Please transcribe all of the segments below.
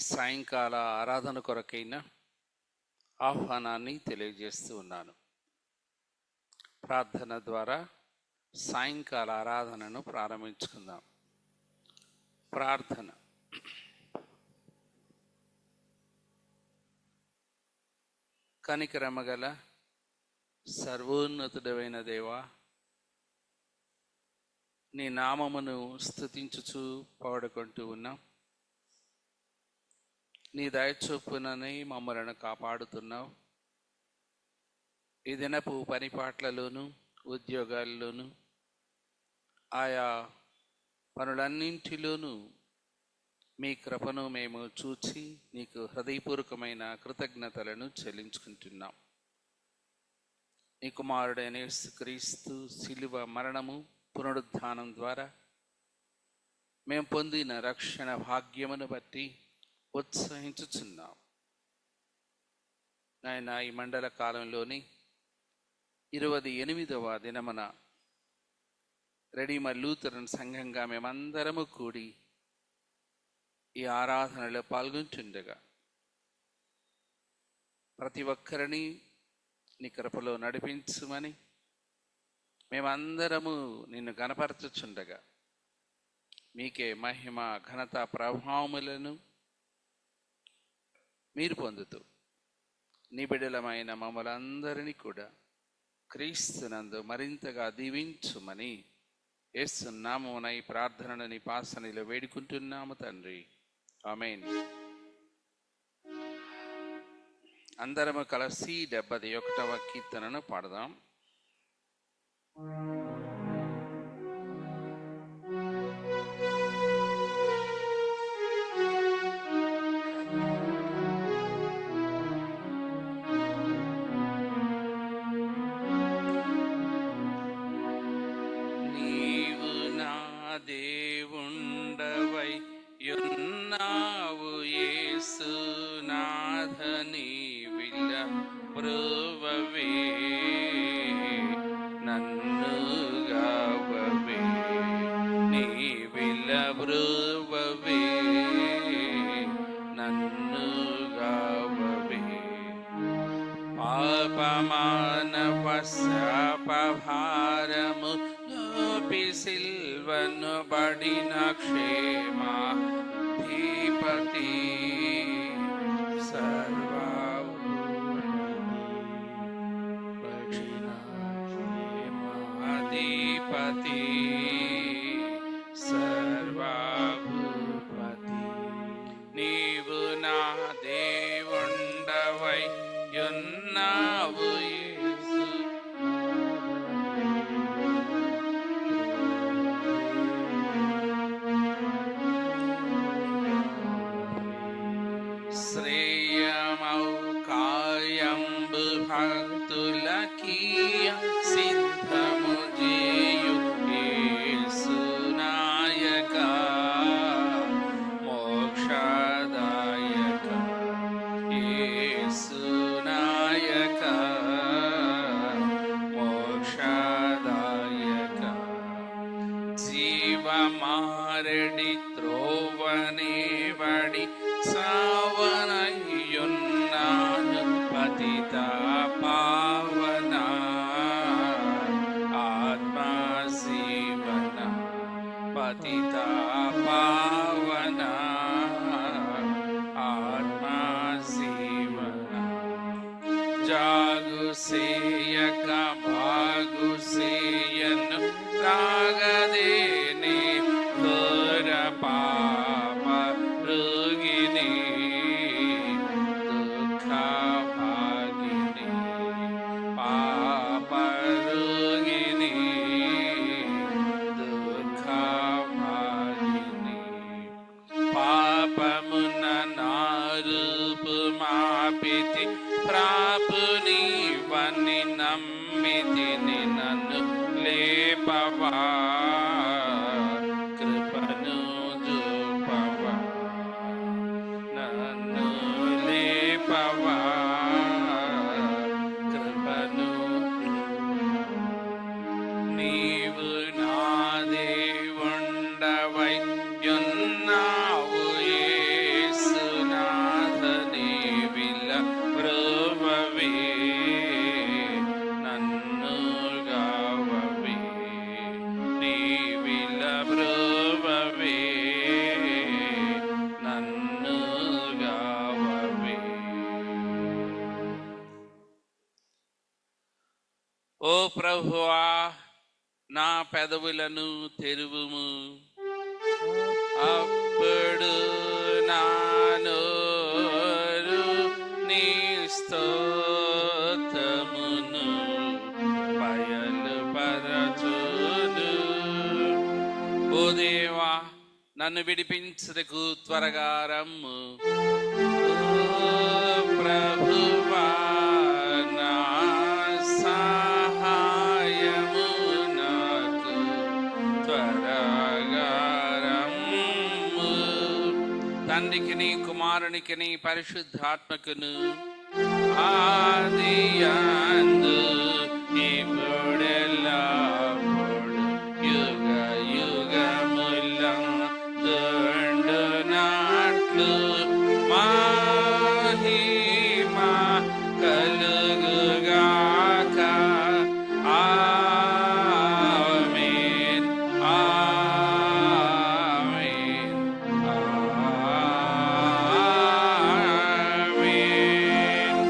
సాయంకాల ఆరాధన కొరకైన ఆహ్వానాన్ని తెలియజేస్తూ ఉన్నాను. ప్రార్థన ద్వారా సాయంకాల ఆరాధనను ప్రారంభించుకుందాం. ప్రార్థన. కనికరమగల సర్వోన్నతుడైన దేవా, నీ నామమును స్తుతించుచు పాడుకుంటూ ఉన్నాం. నీ దయచొప్పునని మమ్మలను కాపాడుతున్నావు. ఈ దినపు పనిపాట్లలోనూ ఉద్యోగాల్లోనూ ఆయా పనులన్నింటిలోనూ మీ కృపను మేము చూచి నీకు హృదయపూర్వకమైన కృతజ్ఞతలను చెల్లించుకుంటున్నాం. నీ కుమారుడైన యేసుక్రీస్తు శిలువ మరణము పునరుద్ధానం ద్వారా మేము పొందిన రక్షణ భాగ్యమును బట్టి ఉత్సహించుచున్నాం. నాయన, ఈ మండల కాలంలోని 28వ దినమున రెడీమర్ లూథరన్ సంఘంగా మేమందరము కూడి ఈ ఆరాధనలో పాల్గొంటుండగా ప్రతి ఒక్కరిని నీ కృపలో నడిపించుమని మేమందరము నిన్ను గణపరచుచుండగా మీకే మహిమ ఘనత ప్రభావములను మీరు పొందుతూ నీ బిడ్డలమైన మమ్మలందరినీ కూడా క్రీస్తునందు మరింతగా దీవించుమని యేసు నామమున ఈ ప్రార్థనను నీ పాసనిలో వేడుకుంటున్నాము తండ్రి, ఆమేన్. అందరము కలిసి 71వ కీర్తనను పాడదాం. దేవుండవై యున్నావు యేసునాథ, నీవిల బ్రోవవే నన్ను గావవే, నీవిల బ్రోవవే నన్ను గావవే. పాపమానవ శాపభారము సిల్వను బడిన క్షేమాధిపతి, క్షేమాధిపతి, సర్వభూపతి, నీవు నా దేవుండవై యున్నావు భక్తులకీయ సిద్ధము చేయు యేసునాయక, మోక్షదాయక యేసునాయక, మోక్షదాయక. జీవమారడి త్రోవనే బడి సావనయున్నాను పతిత పావన, ఆత్మశీవన పతిత పావన, ఆత్మశీవన. జాగు సేయక బాగు సేయను రాగదేనే ఘోర పాప రోగిని, దుఃఖ భాగిని, పాప రోగిని, దుఃఖ భాగిని. పాపమున నారూపు మాపితి ప్రాపుని వని నమ్మితిని, నన్ను లేపవా కృపను చూపవా, నన్ను లేపవా కృపను. నీవు నా దేవుండవై యున్నావు యేసునాథ, ఓ ప్రభువా, నా పెదవులను తెరువుము, అప్పుడు నా నోరు నీ స్తోత్రమును బయలుపరచును. ఓ దేవా, నన్ను విడిపించుటకు త్వరగా రమ్ము. ఓ ప్రభువా, నా సహాయము నాకు త్వరగా రమ్ము. తండ్రికిని కుమారునికిని పరిశుద్ధాత్మకును ఆదియందు ఇప్పుడెల్లప్పుడు యుగ యుగములందుండునట్లు మహిమా కలుగుగాక. ఆమేన్, ఆమేన్, ఆమేన్.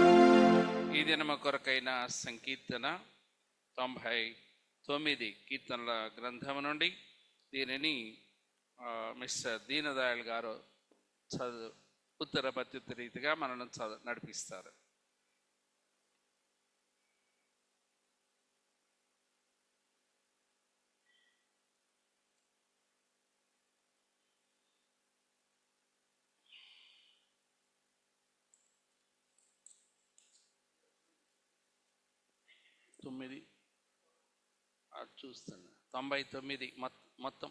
ఈ దినము కొరకైన సంకీర్తన 99 కీర్తనల గ్రంథము నుండి. దీనిని మిస్టర్ దీనదయాళ్ గారు ఉత్తర ప్రత్యుత్తర రీతిగా మనల్ని నడిపిస్తారు. చూస్తున్నా 99 మొత్తం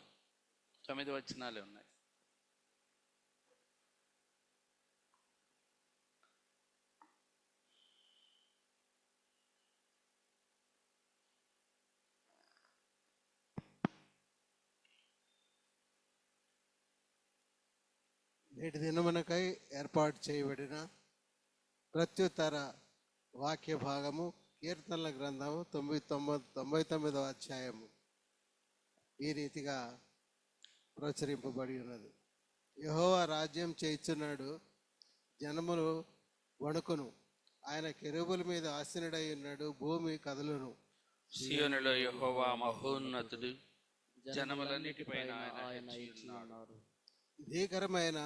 9 వచనాలే ఉన్నాయి. నేటి దినమునకై ఏర్పాటు చేయబడిన ప్రత్యుత్తర వాక్య భాగము కీర్తనల గ్రంథము 99వ అధ్యాయము ఈ రీతిగా ప్రచురింపబడి ఉన్నది. యెహోవా రాజ్యం చేయుచున్నాడు, జనములు వణుకును. ఆయన కెరూబుల మీద ఆసీనుడై ఉన్నాడు, భూమి కదలును. సీయోనులో యెహోవా మహోన్నతుడు, జనములన్నిటిపైన ఆయన ఉన్నాడు. భీకరమైన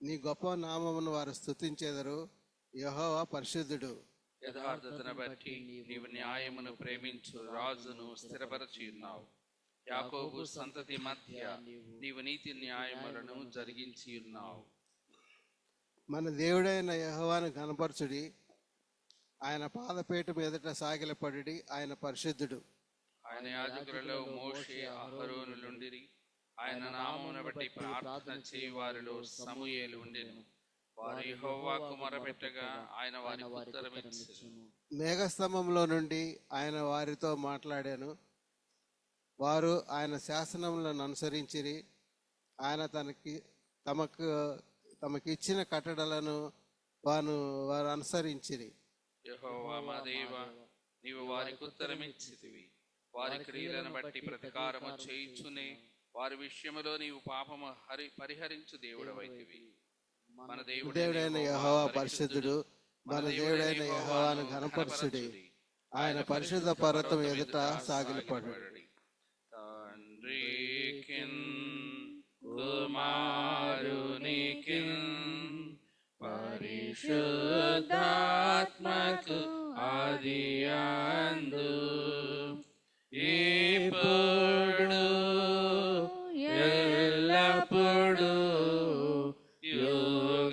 నీ గొప్ప నామమును వారు స్తుతించెదరు. యెహోవా పరిశుద్ధుడు. యథార్థతను బట్టి నీవు న్యాయమును ప్రేమించు రాజును స్థిరపరచి ఉన్నావు. యాకోబు సంతతి మధ్య నీవు నీతి న్యాయములను జరిగించి ఉన్నావు. మన దేవుడైన యెహోవాను కనపరచుడి, ఆయన పాదపీఠం ఎదుట సాగిలపడి. ఆయన పరిశుద్ధుడు. ఆయన యాజకులలో మోషే అహరోనులుండిరి. ఆయన నామమును బట్టి ప్రార్థన చేయి వారిలో సమూయేలు ఉండెను. వారు యెహోవాకు మొరపెట్టగా ఆయన వారికి ఉత్తరమిచ్చెను. మేఘస్తంభంలో నుండి ఆయన వారితో మాట్లాడాను. వారు ఆయన శాసనములను అనుసరించిరి. ఆయన తమకిచ్చిన కట్టడలను వారు అనుసరించిరి. యెహోవా మా దేవా, నీవు వారికి ఉత్తరమిచ్చితివి. వారి క్రియలను బట్టి ప్రతికారము చేయుచునే వారి విషయములో నీవు పాపము పరిహరించు దేవుడవైతివి. మన దేవుడైన యెహోవా పరిశుద్ధుడు. మన దేవుడైన యెహోవాను ఘనపరచుడి. ఆయన పరిశుద్ధ పర్వతం ఎదుట సాగిలపడు. తండ్రికిన్ కుమారునికిన్ పరిశుద్ధాత్మకు ఆదియందు ఇప్పుడు ఎల్లప్పుడు యుగయుగములందు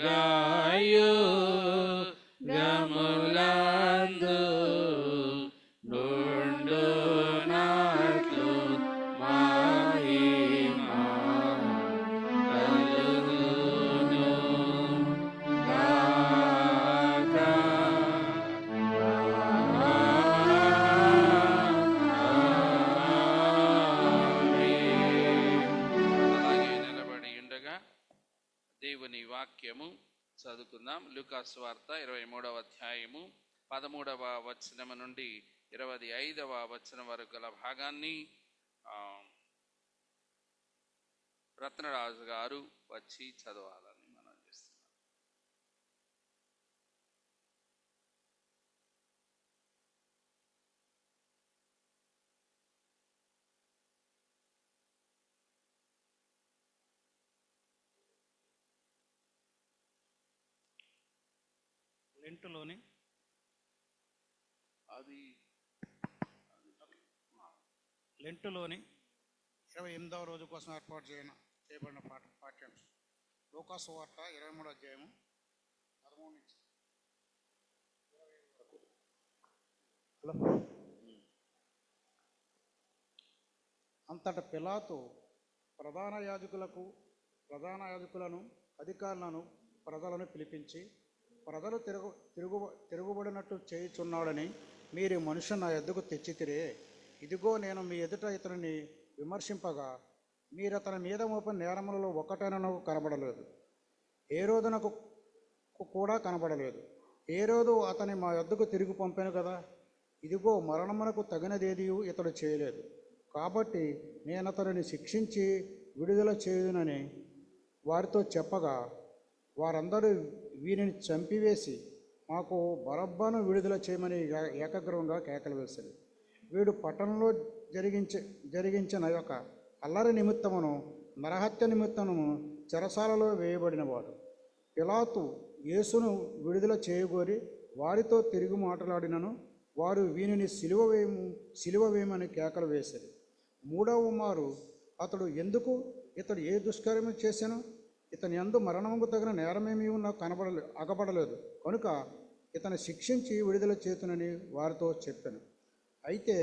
నుండునట్లు మహిమా కలుగును గాక. అలాగే నిలబడి ఉండగా దేవుని వాక్యము చదువుకుందాం. లూకా సువార్త 23వ అధ్యాయము 13వ వచనము నుండి 25వ వచనం వరకు గల భాగాన్ని రత్నరాజు గారు వచ్చి చదవాలని మనం చేస్తున్నాం. లెంటులోని అది లెంటులోని 28వ రోజు కోసం ఏర్పాటు చేయబడిన పాఠ్యాంశం లూకాసు వార్త 23వ అధ్యాయము 13 నుంచి 25 వరకు. అంతట పిలాతు ప్రధాన యాజకులను అధికారులను ప్రజలను పిలిపించి, ప్రజలు తిరుగుబడినట్టు చేయుచున్నాడని మీరు మనుషుని నా ఎద్దుకు తెచ్చితిరే. ఇదిగో నేను మీ ఎదుట ఇతనిని విమర్శింపగా మీరు అతని మీద మోపిన నేరములలో ఒక్కటైనను కనబడలేదు. ఏ రోజునకు కూడా కనబడలేదు. ఏ రోజు అతని మా యొద్దకు తిరిగి పంపాను కదా. ఇదిగో మరణమునకు తగినదేది ఇతడు చేయలేదు. కాబట్టి నేను అతనిని శిక్షించి విడుదల చేయునని వారితో చెప్పగా, వారందరూ వీరిని చంపివేసి మాకు బరబ్బను విడుదల చేయమని ఏకగ్రవంగా కేకలు వేశారు. వీడు పట్టణంలో జరిగించిన యొక్క అల్లరి నిమిత్తమును నరహత్య నిమిత్తమును చెరసాలలో వేయబడినవాడు. పిలాతు యేసును విడుదల చేయగోరి వారితో తిరిగి మాట్లాడినను వారు వీనిని సిలువ వేయమని కేకలు వేశారు. మూడవ మారు ఇతడు ఏ దుష్కర్మ చేశాను, ఇతని యందు మరణముకు తగిన నేరమేమీ నాకు అగపడలేదు కనుక ఇతను శిక్షించి విడుదల చేతునని వారితో చెప్పాను. అయితే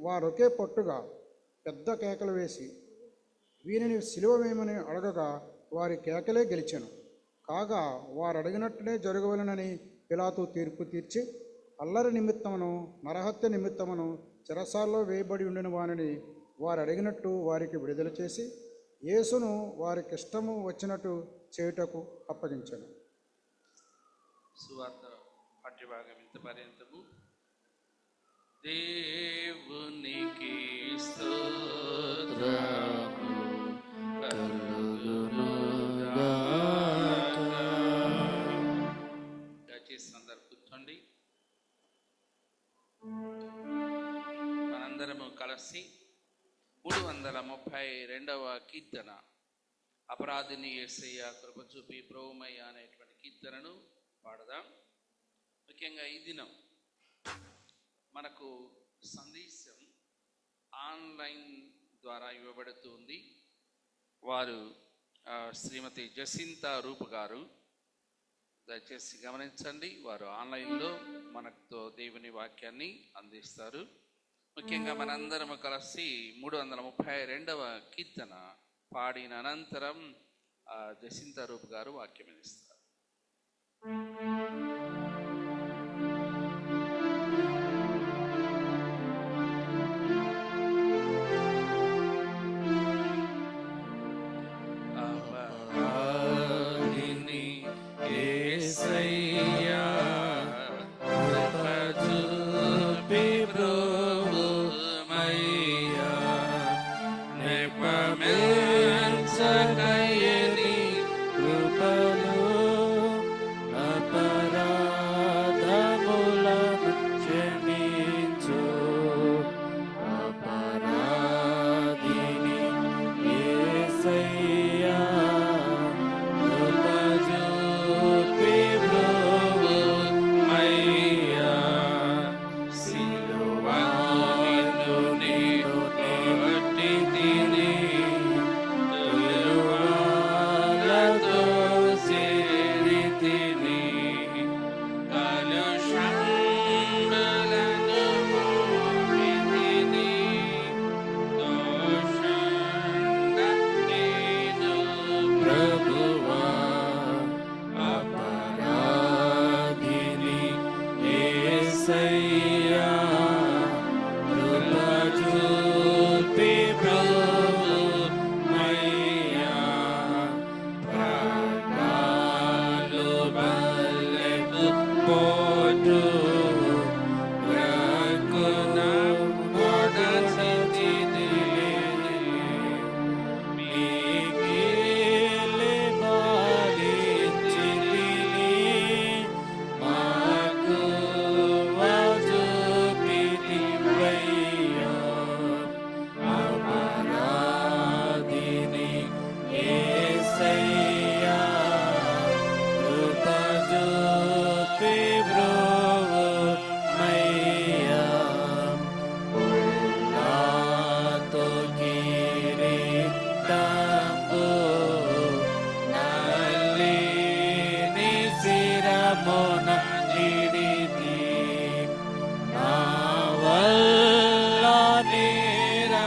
వారొకే పట్టుగా పెద్ద కేకలు వేసి వీరిని సిలువ వేయమని అడగగా వారి కేకలే గెలిచాను. కాగా వారు అడిగినట్టునే జరగవలెనని పిలాతు తీర్పు తీర్చి అల్లరి నిమిత్తమును నరహత్య నిమిత్తమును చెరసాల్లో వేయబడి ఉండిన వారిని వారు అడిగినట్టు వారికి విడుదల చేసి యేసును వారికి ఇష్టము వచ్చినట్టు చేయుటకు అప్పగించాను. సువార్త పాఠ్యభాగం ఇంత పర్యంతము. దేవునికి స్తోత్రము కలుగునుగాక. దయచేసి అందరు కూర్చోండి. మనందరము కలిసి 332వ కీర్తన, అపరాధిని యేసయ్య కృప చూపి ప్రభువయ్య అనేటువంటి కీర్తనను పాడదాం. ముఖ్యంగా ఈ దినం మనకు సందేశం ఆన్లైన్ ద్వారా ఇవ్వబడుతుంది. వారు శ్రీమతి జసింతా రూప్ గారు, దయచేసి గమనించండి, వారు ఆన్లైన్లో మనతో దేవుని వాక్యాన్ని అందిస్తారు. ముఖ్యంగా మనందరం కలిసి 332వ కీర్తన పాడిన అనంతరం జసింతా రూప్ గారు వాక్యం అందిస్తారు. Lord. ప్రాణమున నీడితి నా వల్ల నేరమాయి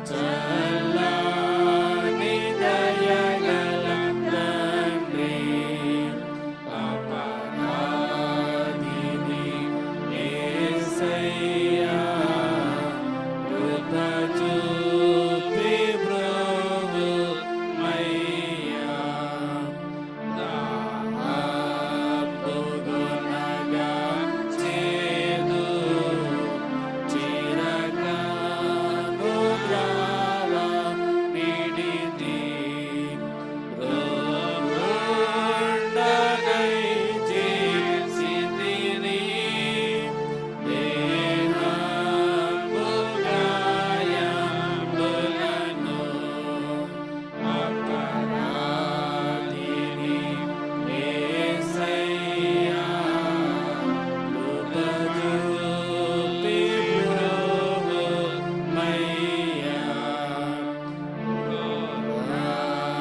చల్లని దయగల తండ్రి అపరాధిని యేసయ్యా కృప చూపి బ్రోవుమయ్యా దాహంబుగొనగా చేదు చిరకను ద్రావ నిడితి రోగుండగై చేసితిని దేహంబుగాయములను అపరాధిని యేసయ్యా కృప చూపి బ్రోవుమయ్యా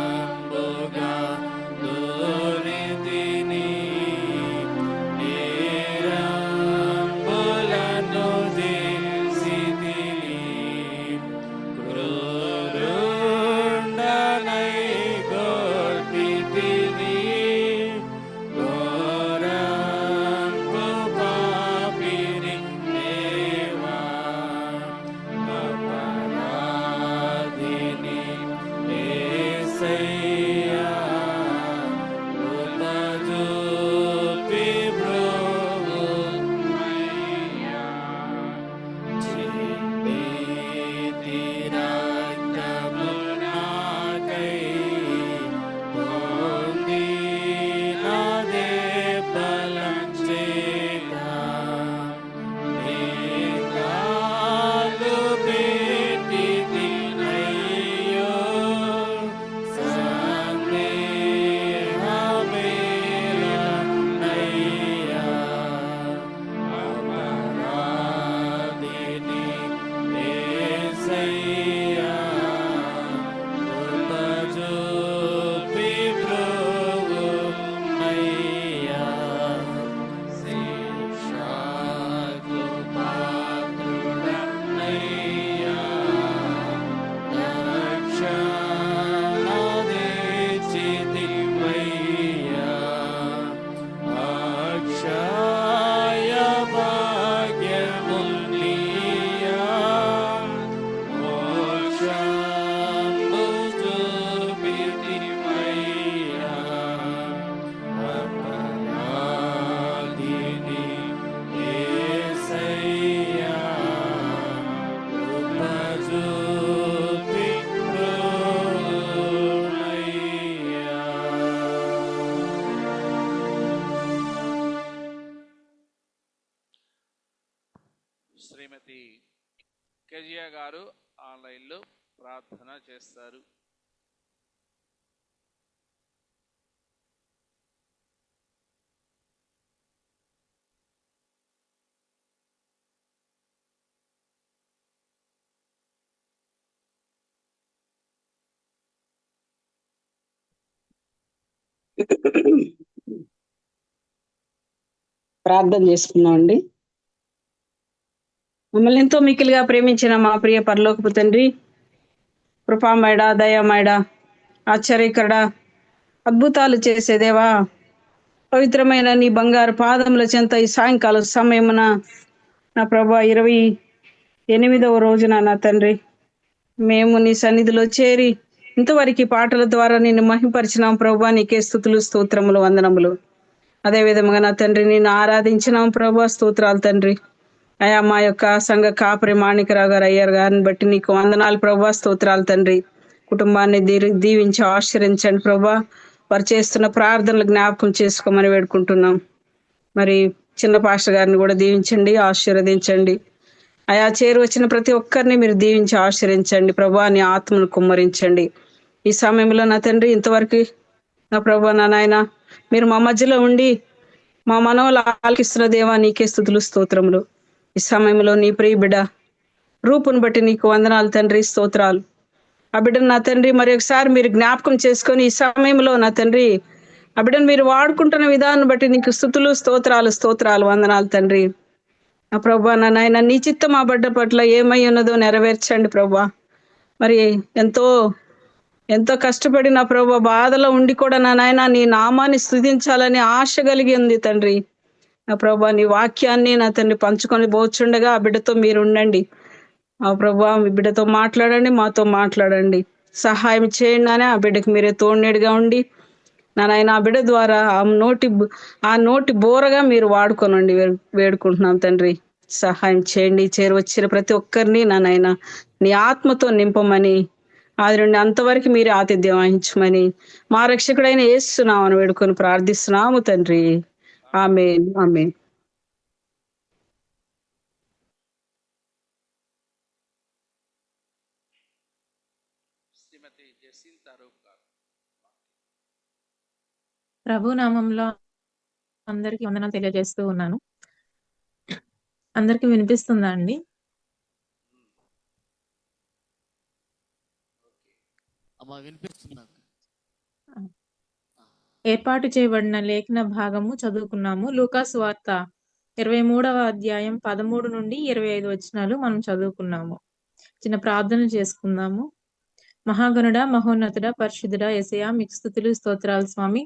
ఘోరంబుగా దూరితిని నేరంబులను చేసితిని క్రూరుండనై గొల్పితిని ఘోరంబు పాపిని దేవా అపరాధిని యేసయ్యా కృప చూపి బ్రోవుమయ్యా చిందితి రక్తము నాకై పొందినదే బలం చేత నేతాలు పెట్టితినయ్యో సందేహమేలనయ్యా అపరాధిని యేసయ్యా కృప చూపి బ్రోవుమయ్యా శిక్షకు పాత్రుడనయ్యా రక్షణ తెచ్చితివయ్యా అక్షయ భాగ్యమునియా మోక్షము చూపితివయ్యా అపరాధిని యేసయ్యా కృప చూపి బ్రోవుమయ్యా శ్రీమతి కెజియా గారు ఆన్లైన్లో ప్రార్థన చేస్తారు. ప్రార్థన చేసుకున్నాం అండి. మమ్మల్ని ఎంతో మిక్కిలిగా ప్రేమించిన మా ప్రియ పరలోకపు తండ్రి, కృపామయడా, దయామయడా, ఆశ్చర్యకరుడా, అద్భుతాలు చేసేదేవా, పవిత్రమైన నీ బంగారు పాదముల చెంత ఈ సాయంకాల సమయమున నా ప్రభా 28వ రోజున నా తండ్రి మేము నీ సన్నిధిలో చేరి ఇంతవరకు ఈ పాటల ద్వారా నిన్ను మహింపరిచినాం ప్రభా. నీకే స్తుతులు, స్తోత్రములు, వందనములు. అదే విధముగా నా తండ్రి నిన్ను ఆరాధించినాం ప్రభా. స్తోత్రాలు తండ్రి. అయా మా యొక్క సంఘ కాపరి మాణికరావు గారు అయ్యారు గారిని బట్టి నీకు వందనాలు ప్రభా. స్తోత్రాలు తండ్రి. కుటుంబాన్ని దీవించి ఆశీర్వదించండి ప్రభా. వారు చేస్తున్న ప్రార్థనలు జ్ఞాపకం చేసుకోమని వేడుకుంటున్నాం. మరి చిన్న పాస్టర్ గారిని కూడా దీవించండి, ఆశీర్వదించండి. అయా చేరు వచ్చిన ప్రతి ఒక్కరిని మీరు దీవించి ఆశీర్వదించండి ప్రభా. నీ ఆత్మను కుమ్మరించండి ఈ సమయంలో నా తండ్రి. ఇంతవరకు నా ప్రభా, నా నాయన మీరు మా మధ్యలో ఉండి మా మనవలు ఆలకిస్తున్న దేవా నీకే స్తుతులు, స్తోత్రములు. ఈ సమయంలో నీ ప్రియ బిడ్డ రూపును బట్టి నీకు వందనాలు తండ్రి, స్తోత్రాలు. ఆ బిడ్డను నా తండ్రి మరి ఒకసారి మీరు జ్ఞాపకం చేసుకొని ఈ సమయంలో నా తండ్రి ఆ బిడ్డను మీరు వాడుకుంటున్న విధానం బట్టి నీకు స్తుతులు, స్తోత్రాలు, వందనాలు తండ్రి. ఆ ప్రభా నా నాయన నీ చిత్తం ఆ బిడ్డ పట్ల ఏమై ఉన్నదో నెరవేర్చండి ప్రభా. మరి ఎంతో కష్టపడి నా ప్రభా బాధలో ఉండి కూడా నా నాయన నీ నామాన్ని స్తుతించాలని ఆశ కలిగి ఉంది తండ్రి. నా ప్రభా నీ వాక్యాన్ని నా తండ్రి పంచుకొని పోచుండగా ఆ బిడ్డతో మీరు ఉండండి. ఆ ప్రభా మీ బిడ్డతో మాట్లాడండి, మాతో మాట్లాడండి, సహాయం చేయండి అని ఆ బిడ్డకి మీరే తోడునేడుగా ఉండి నా నాయన ఆ బిడ్డ ద్వారా ఆ నోటి బోరగా మీరు వాడుకోనండి వేడుకుంటున్నాం తండ్రి. సహాయం చేయండి. చేరువచ్చిన ప్రతి ఒక్కరిని నా నాయన నీ ఆత్మతో నింపమని, ఆది నుండి అంతవరకు మీరే ఆతిథ్యం వహించమని మా రక్షకుడైన యేసునామమున వేడుకొని ప్రార్థిస్తున్నాము తండ్రి. ఆమేన్, ఆమేన్. శ్రీమతి జెసింతా రూప్ గారు. ప్రభు నామంలో అందరికీ వందనాలు తెలియజేస్తూ ఉన్నాను. అందరికీ వినిపిస్తుందా అండి? అమ్మా వినిపిస్తుందా? ఏర్పాటు చేయబడిన లేఖన భాగము చదువుకున్నాము. లూకాసు వార్త 23వ అధ్యాయం 13 నుండి 25 వచనాలు మనం చదువుకున్నాము. చిన్న ప్రార్థన చేసుకుందాము. మహాగణుడా, మహోన్నతుడా, పరిశుద్ధుడా యేసయ్యా, మీకు స్తుతులు, స్తోత్రాలు స్వామి.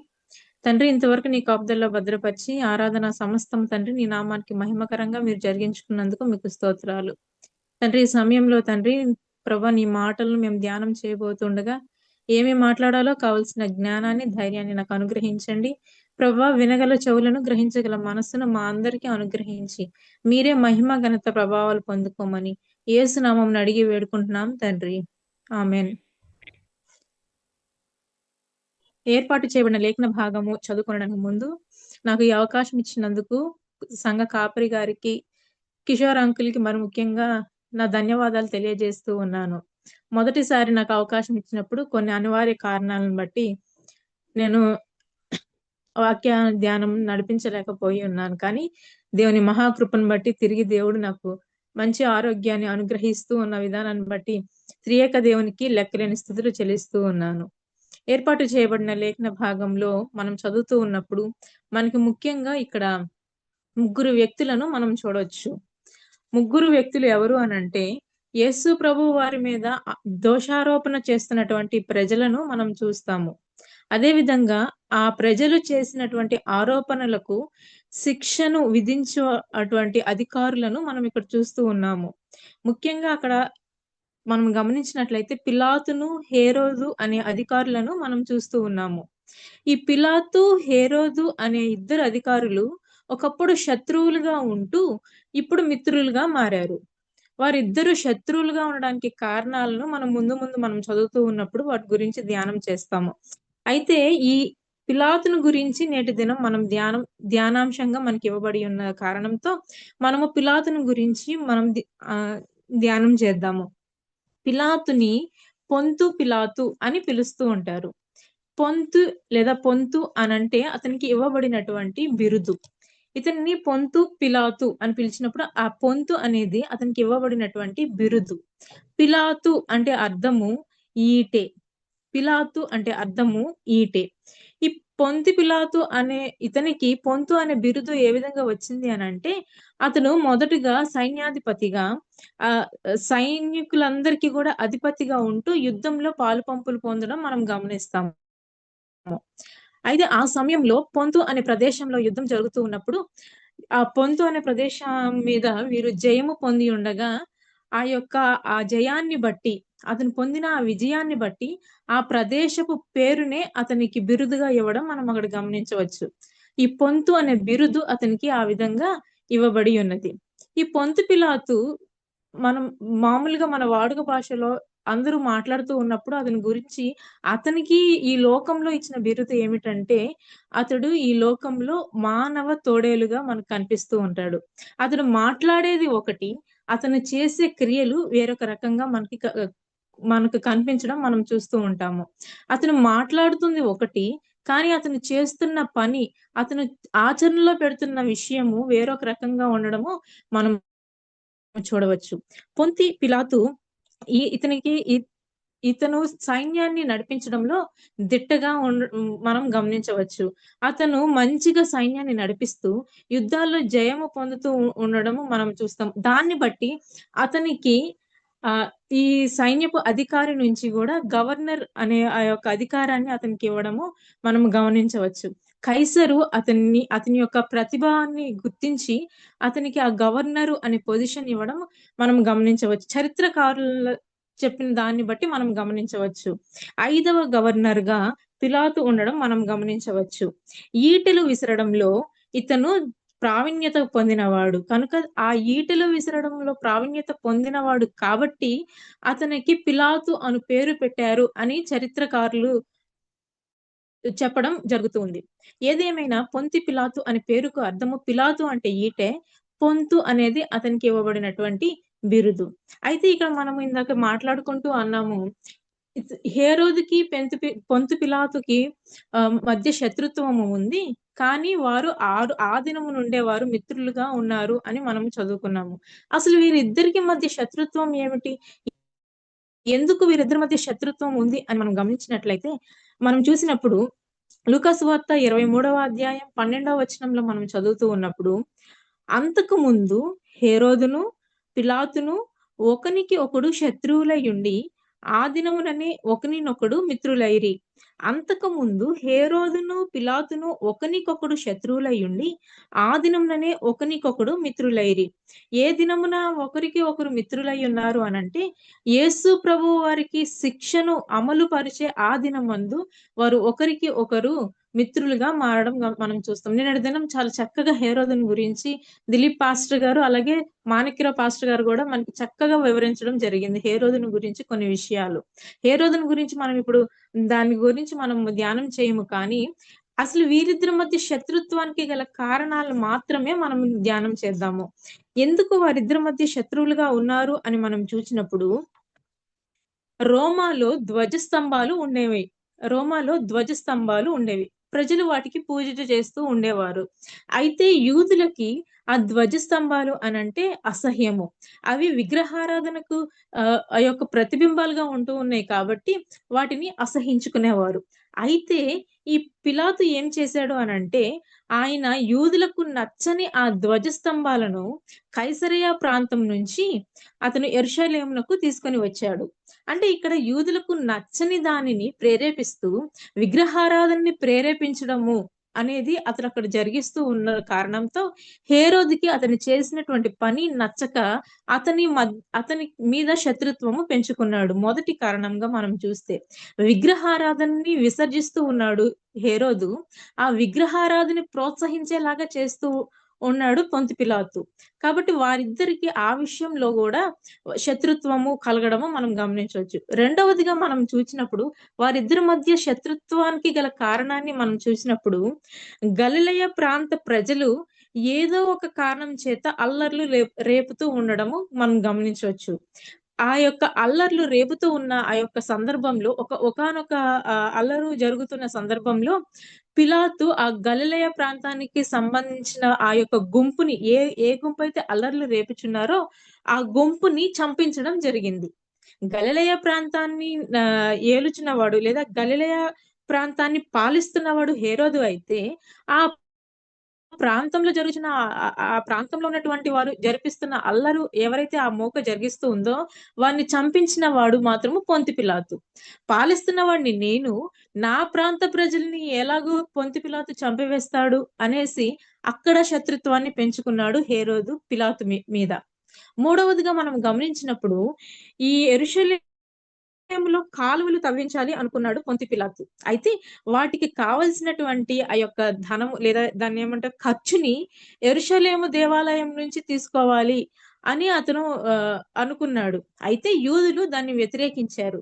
తండ్రి, ఇంతవరకు నీ కాపుదల్లో భద్రపరిచి ఆరాధన సమస్తం తండ్రి నీ నామానికి మహిమకరంగా మీరు జరిగించుకున్నందుకు మీకు స్తోత్రాలు తండ్రి. ఈ సమయంలో తండ్రి ప్రభా నీ మాటలను మేము ధ్యానం చేయబోతుండగా ఏమి మాట్లాడాలో కావలసిన జ్ఞానాన్ని, ధైర్యాన్ని నాకు అనుగ్రహించండి ప్రభా. వినగల చెవులను, గ్రహించగల మనస్సును మా అందరికీ అనుగ్రహించి మీరే మహిమ, ఘనత, ప్రభావాలు పొందుకోమని యేసు నామమున అడిగి వేడుకుంటున్నాం తండ్రి. ఆమేన్. ఏర్పాటు చేయబడిన లేఖన భాగము చదువుకోవడానికి ముందు నాకు ఈ అవకాశం ఇచ్చినందుకు సంఘ కాపరి గారికి, కిషోర్ అంకుల్కి మరి ముఖ్యంగా నా ధన్యవాదాలు తెలియజేస్తూ ఉన్నాను. మొదటిసారి నాకు అవకాశం ఇచ్చినప్పుడు కొన్ని అనివార్య కారణాలను బట్టి నేను వాక్య ధ్యానం నడిపించలేకపోయి ఉన్నాను. కానీ దేవుని మహాకృపను బట్టి తిరిగి దేవుడు నాకు మంచి ఆరోగ్యాన్ని అనుగ్రహిస్తూ ఉన్న విధానాన్ని బట్టి త్రియేక దేవునికి లెక్కలేని స్థుతులు చెల్లిస్తూ ఉన్నాను. ఏర్పాటు చేయబడిన లేఖన భాగంలో మనం చదువుతూ ఉన్నప్పుడు మనకి ముఖ్యంగా ఇక్కడ ముగ్గురు వ్యక్తులను మనం చూడొచ్చు. ముగ్గురు వ్యక్తులు ఎవరు అనంటే యేసు ప్రభు వారి మీద దోషారోపణ చేస్తున్నటువంటి ప్రజలను మనం చూస్తాము. అదే విధంగా ఆ ప్రజలు చేసినటువంటి ఆరోపణలకు శిక్షను విధించే అటువంటి అధికారులను మనం ఇక్కడ చూస్తూ ఉన్నాము. ముఖ్యంగా అక్కడ మనం గమనించినట్లయితే పిలాతును, హేరోదు అనే అధికారులను మనం చూస్తూ ఉన్నాము. ఈ పిలాతు, హేరోదు అనే ఇద్దరు అధికారులు ఒకప్పుడు శత్రువులుగా ఉంటూ ఇప్పుడు మిత్రులుగా మారారు. వారిద్దరు శత్రువులుగా ఉండడానికి కారణాలను మనం ముందు మనం చదువుతూ ఉన్నప్పుడు వాటి గురించి ధ్యానం చేస్తాము. అయితే ఈ పిలాతును గురించి నేటి దినం మనం ధ్యానాంశంగా మనకి ఇవ్వబడి ఉన్న కారణంతో మనము పిలాతును గురించి మనం ధ్యానం చేద్దాము. పిలాతుని పొంతు పిలాతు అని పిలుస్తూ ఉంటారు. పొంతు అనంటే అతనికి ఇవ్వబడినటువంటి బిరుదు. ఇతన్ని పొంతు పిలాతు అని పిలిచినప్పుడు ఆ పొంతు అనేది అతనికి ఇవ్వబడినటువంటి బిరుదు. పిలాతు అంటే అర్థము ఈటె. పిలాతు అంటే అర్థము ఈటె. ఈ పొంతి పిలాతు అనే ఇతనికి పొంతు అనే బిరుదు ఏ విధంగా వచ్చింది అని అంటే అతను మొదటగా సైన్యాధిపతిగా సైనికులందరికీ కూడా అధిపతిగా ఉంటూ యుద్ధంలో పాలు పంపులు పొందడం మనం గమనిస్తాము. అయితే ఆ సమయంలో పొంతు అనే ప్రదేశంలో యుద్ధం జరుగుతూ ఉన్నప్పుడు ఆ పొంతు అనే ప్రదేశం మీద వీరు జయము పొంది ఉండగా ఆ జయాన్ని బట్టి అతను పొందిన ఆ విజయాన్ని బట్టి ఆ ప్రదేశపు పేరునే అతనికి బిరుదుగా ఇవ్వడం మనం అక్కడ గమనించవచ్చు. ఈ పొంతు అనే బిరుదు అతనికి ఆ విధంగా ఇవ్వబడి ఉన్నది. ఈ పొంతు పిలాతు మనం మామూలుగా మన వాడుక భాషలో అందరూ మాట్లాడుతూ ఉన్నప్పుడు అతని గురించి అతనికి ఈ లోకంలో ఇచ్చిన బిరుదు ఏమిటంటే అతడు ఈ లోకంలో మానవ తోడేలుగా మనకు కనిపిస్తూ ఉంటాడు. అతడు మాట్లాడేది ఒకటి, అతను చేసే క్రియలు వేరొక రకంగా మనకు కనిపించడం మనం చూస్తూ ఉంటాము. అతను మాట్లాడుతుంది ఒకటి, కానీ అతను చేస్తున్న పని, అతను ఆచరణలో పెడుతున్న విషయము వేరొక రకంగా ఉండడము మనం చూడవచ్చు. పొంతి పిలాతు ఇతనికి ఇతను సైన్యాన్ని నడిపించడంలో దిట్టగా మనం గమనించవచ్చు. అతను మంచిగా సైన్యాన్ని నడిపిస్తూ యుద్ధాల్లో జయము పొందుతూ ఉండడము మనం చూస్తాం. దాన్ని బట్టి అతనికి ఈ సైన్యపు అధికారి నుంచి కూడా గవర్నర్ అనే ఆ యొక్క అధికారాన్ని అతనికి ఇవ్వడము మనం గమనించవచ్చు. కైసరు అతని యొక్క ప్రతిభాన్ని గుర్తించి అతనికి ఆ గవర్నరు అనే పొజిషన్ ఇవ్వడం మనం గమనించవచ్చు. చరిత్రకారుల చెప్పిన దాన్ని బట్టి మనం గమనించవచ్చు. 5వ గవర్నర్ గా పిలాతు ఉండడం మనం గమనించవచ్చు. ఈటెలు విసరడంలో ఇతను ప్రావీణ్యత పొందినవాడు కనుక ఆ ఈటెలు విసరడంలో ప్రావీణ్యత పొందినవాడు కాబట్టి అతనికి పిలాతు అను పేరు పెట్టారు అని చరిత్రకారులు చెప్పడం జరుగుతుంది. ఏదేమైనా పొంతి పిలాతు అనే పేరుకు అర్థము పొంతు అంటే ఈటె, పొంతు అనేది అతనికి ఇవ్వబడినటువంటి బిరుదు. అయితే ఇక్కడ మనం ఇందాక మాట్లాడుకుంటూ అన్నాము హేరోదుకి పొంతు పిలాతుకి మధ్య శత్రుత్వము ఉంది. కానీ వారు ఆ దినము నుండే వారు మిత్రులుగా ఉన్నారు అని మనం చదువుకున్నాము. అసలు వీరిద్దరికి మధ్య శత్రుత్వం ఏమిటి? ఎందుకు వీరిద్దరి మధ్య శత్రుత్వం ఉంది అని మనం గమనించినట్లయితే మనం చూసినప్పుడు లూకాసు వార్త 23వ అధ్యాయం 12వ వచనంలో మనం చదువుతూ ఉన్నప్పుడు అంతకు ముందు హేరోదును పిలాతును ఒకనికి ఒకడు శత్రువులై ఉండి ఆ దినముననే ఒకనినొకడు మిత్రులైరి. అంతకు ముందు హేరోదును పిలాతును ఒకనికొకడు శత్రువులై ఉండి ఆ దినముననే ఒకనికొకడు మిత్రులైరి. ఏ దినమున ఒకరికి ఒకరు మిత్రులై ఉన్నారు అనంటే యేసు ప్రభు వారికి శిక్షను అమలు పరిచే ఆ దినమందు వారు ఒకరికి ఒకరు మిత్రులుగా మారడం మనం చూస్తాం. నిన్నటి దినం చాలా చక్కగా హేరోదుని గురించి దిలీప్ పాస్టర్ గారు అలాగే మాణిక్యరావు పాస్టర్ గారు కూడా మనకి చక్కగా వివరించడం జరిగింది. హేరోదుని గురించి కొన్ని విషయాలు. హేరోదుని గురించి మనం ఇప్పుడు దాని గురించి మనం ధ్యానం చేయము, కానీ అసలు వీరిద్దరి మధ్య శత్రుత్వానికి గల కారణాలు మాత్రమే మనం ధ్యానం చేద్దాము. ఎందుకు వారిద్దరి మధ్య శత్రువులుగా ఉన్నారు అని మనం చూసినప్పుడు రోమాలో ధ్వజస్తంభాలు ఉండేవి. ప్రజలు వాటికి పూజ చేస్తూ ఉండేవారు. అయితే యూదులకి ఆ ధ్వజస్తంభాలు అనంటే అసహ్యము. అవి విగ్రహారాధనకు ఆ యొక్క ప్రతిబింబాలుగా ఉంటూ ఉన్నాయి కాబట్టి వాటిని అసహించుకునేవారు. అయితే ఈ పిలాతు ఏం చేశాడు అనంటే ఆయన యూదులకు నచ్చని ఆ ధ్వజస్తంభాలను కైసరయ ప్రాంతం నుంచి అతను యెరూషలేమునకు తీసుకొని వచ్చాడు. అంటే ఇక్కడ యూదులకు నచ్చని దానిని ప్రేరేపిస్తూ విగ్రహారాధనని ప్రేరేపించడము అనేది అతను అక్కడ జరిగిస్తూ ఉన్న కారణంతో హేరోదుకి అతను చేసినటువంటి పని నచ్చక అతని మీద శత్రుత్వము పెంచుకున్నాడు. మొదటి కారణంగా మనం చూస్తే విగ్రహారాధనని విసర్జిస్తూ ఉన్నాడు హేరోదు. ఆ విగ్రహారాధనని ప్రోత్సహించేలాగా చేస్తూ ఉన్నాడు పొంతి పిలాతు. కాబట్టి వారిద్దరికి ఆ విషయంలో కూడా శత్రుత్వము కలగడము మనం గమనించవచ్చు. రెండవదిగా మనం చూసినప్పుడు వారిద్దరి మధ్య శత్రుత్వానికి గల కారణాన్ని మనం చూసినప్పుడు గలిలయ ప్రాంత ప్రజలు ఏదో ఒక కారణం చేత అల్లర్లు రేపుతూ ఉండడము మనం గమనించవచ్చు. ఆ యొక్క అల్లర్లు రేపుతూ ఉన్న ఆ యొక్క సందర్భంలో ఒకానొక అల్లరు జరుగుతున్న సందర్భంలో పిలాతు ఆ గలిలయ ప్రాంతానికి సంబంధించిన ఆ యొక్క గుంపుని ఏ గుంపు అయితే అల్లర్లు రేపుచున్నారో ఆ గుంపుని చంపించడం జరిగింది. గలిలయ ప్రాంతాన్ని ఏలుచున్నవాడు లేదా గలిలయ ప్రాంతాన్ని పాలిస్తున్నవాడు హేరోదు అయితే ఆ ప్రాంతంలో జరుగుతున్న ఆ ప్రాంతంలో ఉన్నటువంటి వారు జరిపిస్తున్న అల్లరు ఎవరైతే ఆ మోక జరిగిస్తూ ఉందో వారిని చంపించిన వాడు మాత్రము పొంతి పిలాతు. పాలిస్తున్న వాడిని నేను నా ప్రాంత ప్రజల్ని ఎలాగో పొంతి పిలాతు చంపివేస్తాడు అనేసి అక్కడ శత్రుత్వాన్ని పెంచుకున్నాడు హేరోదు పిలాతు మీద. మూడవదిగా మనం గమనించినప్పుడు ఈ యెరూషలేములో కాలువలు తవ్వించాలి అనుకున్నాడు పొంతి పిలాతు. అయితే వాటికి కావలసినటువంటి ఆ యొక్క ధనము లేదా దాన్ని ఏమంటారు ఖర్చుని యెరూషలేము దేవాలయం నుంచి తీసుకోవాలి అని అతను అనుకున్నాడు. అయితే యూదులు దాన్ని వ్యతిరేకించారు.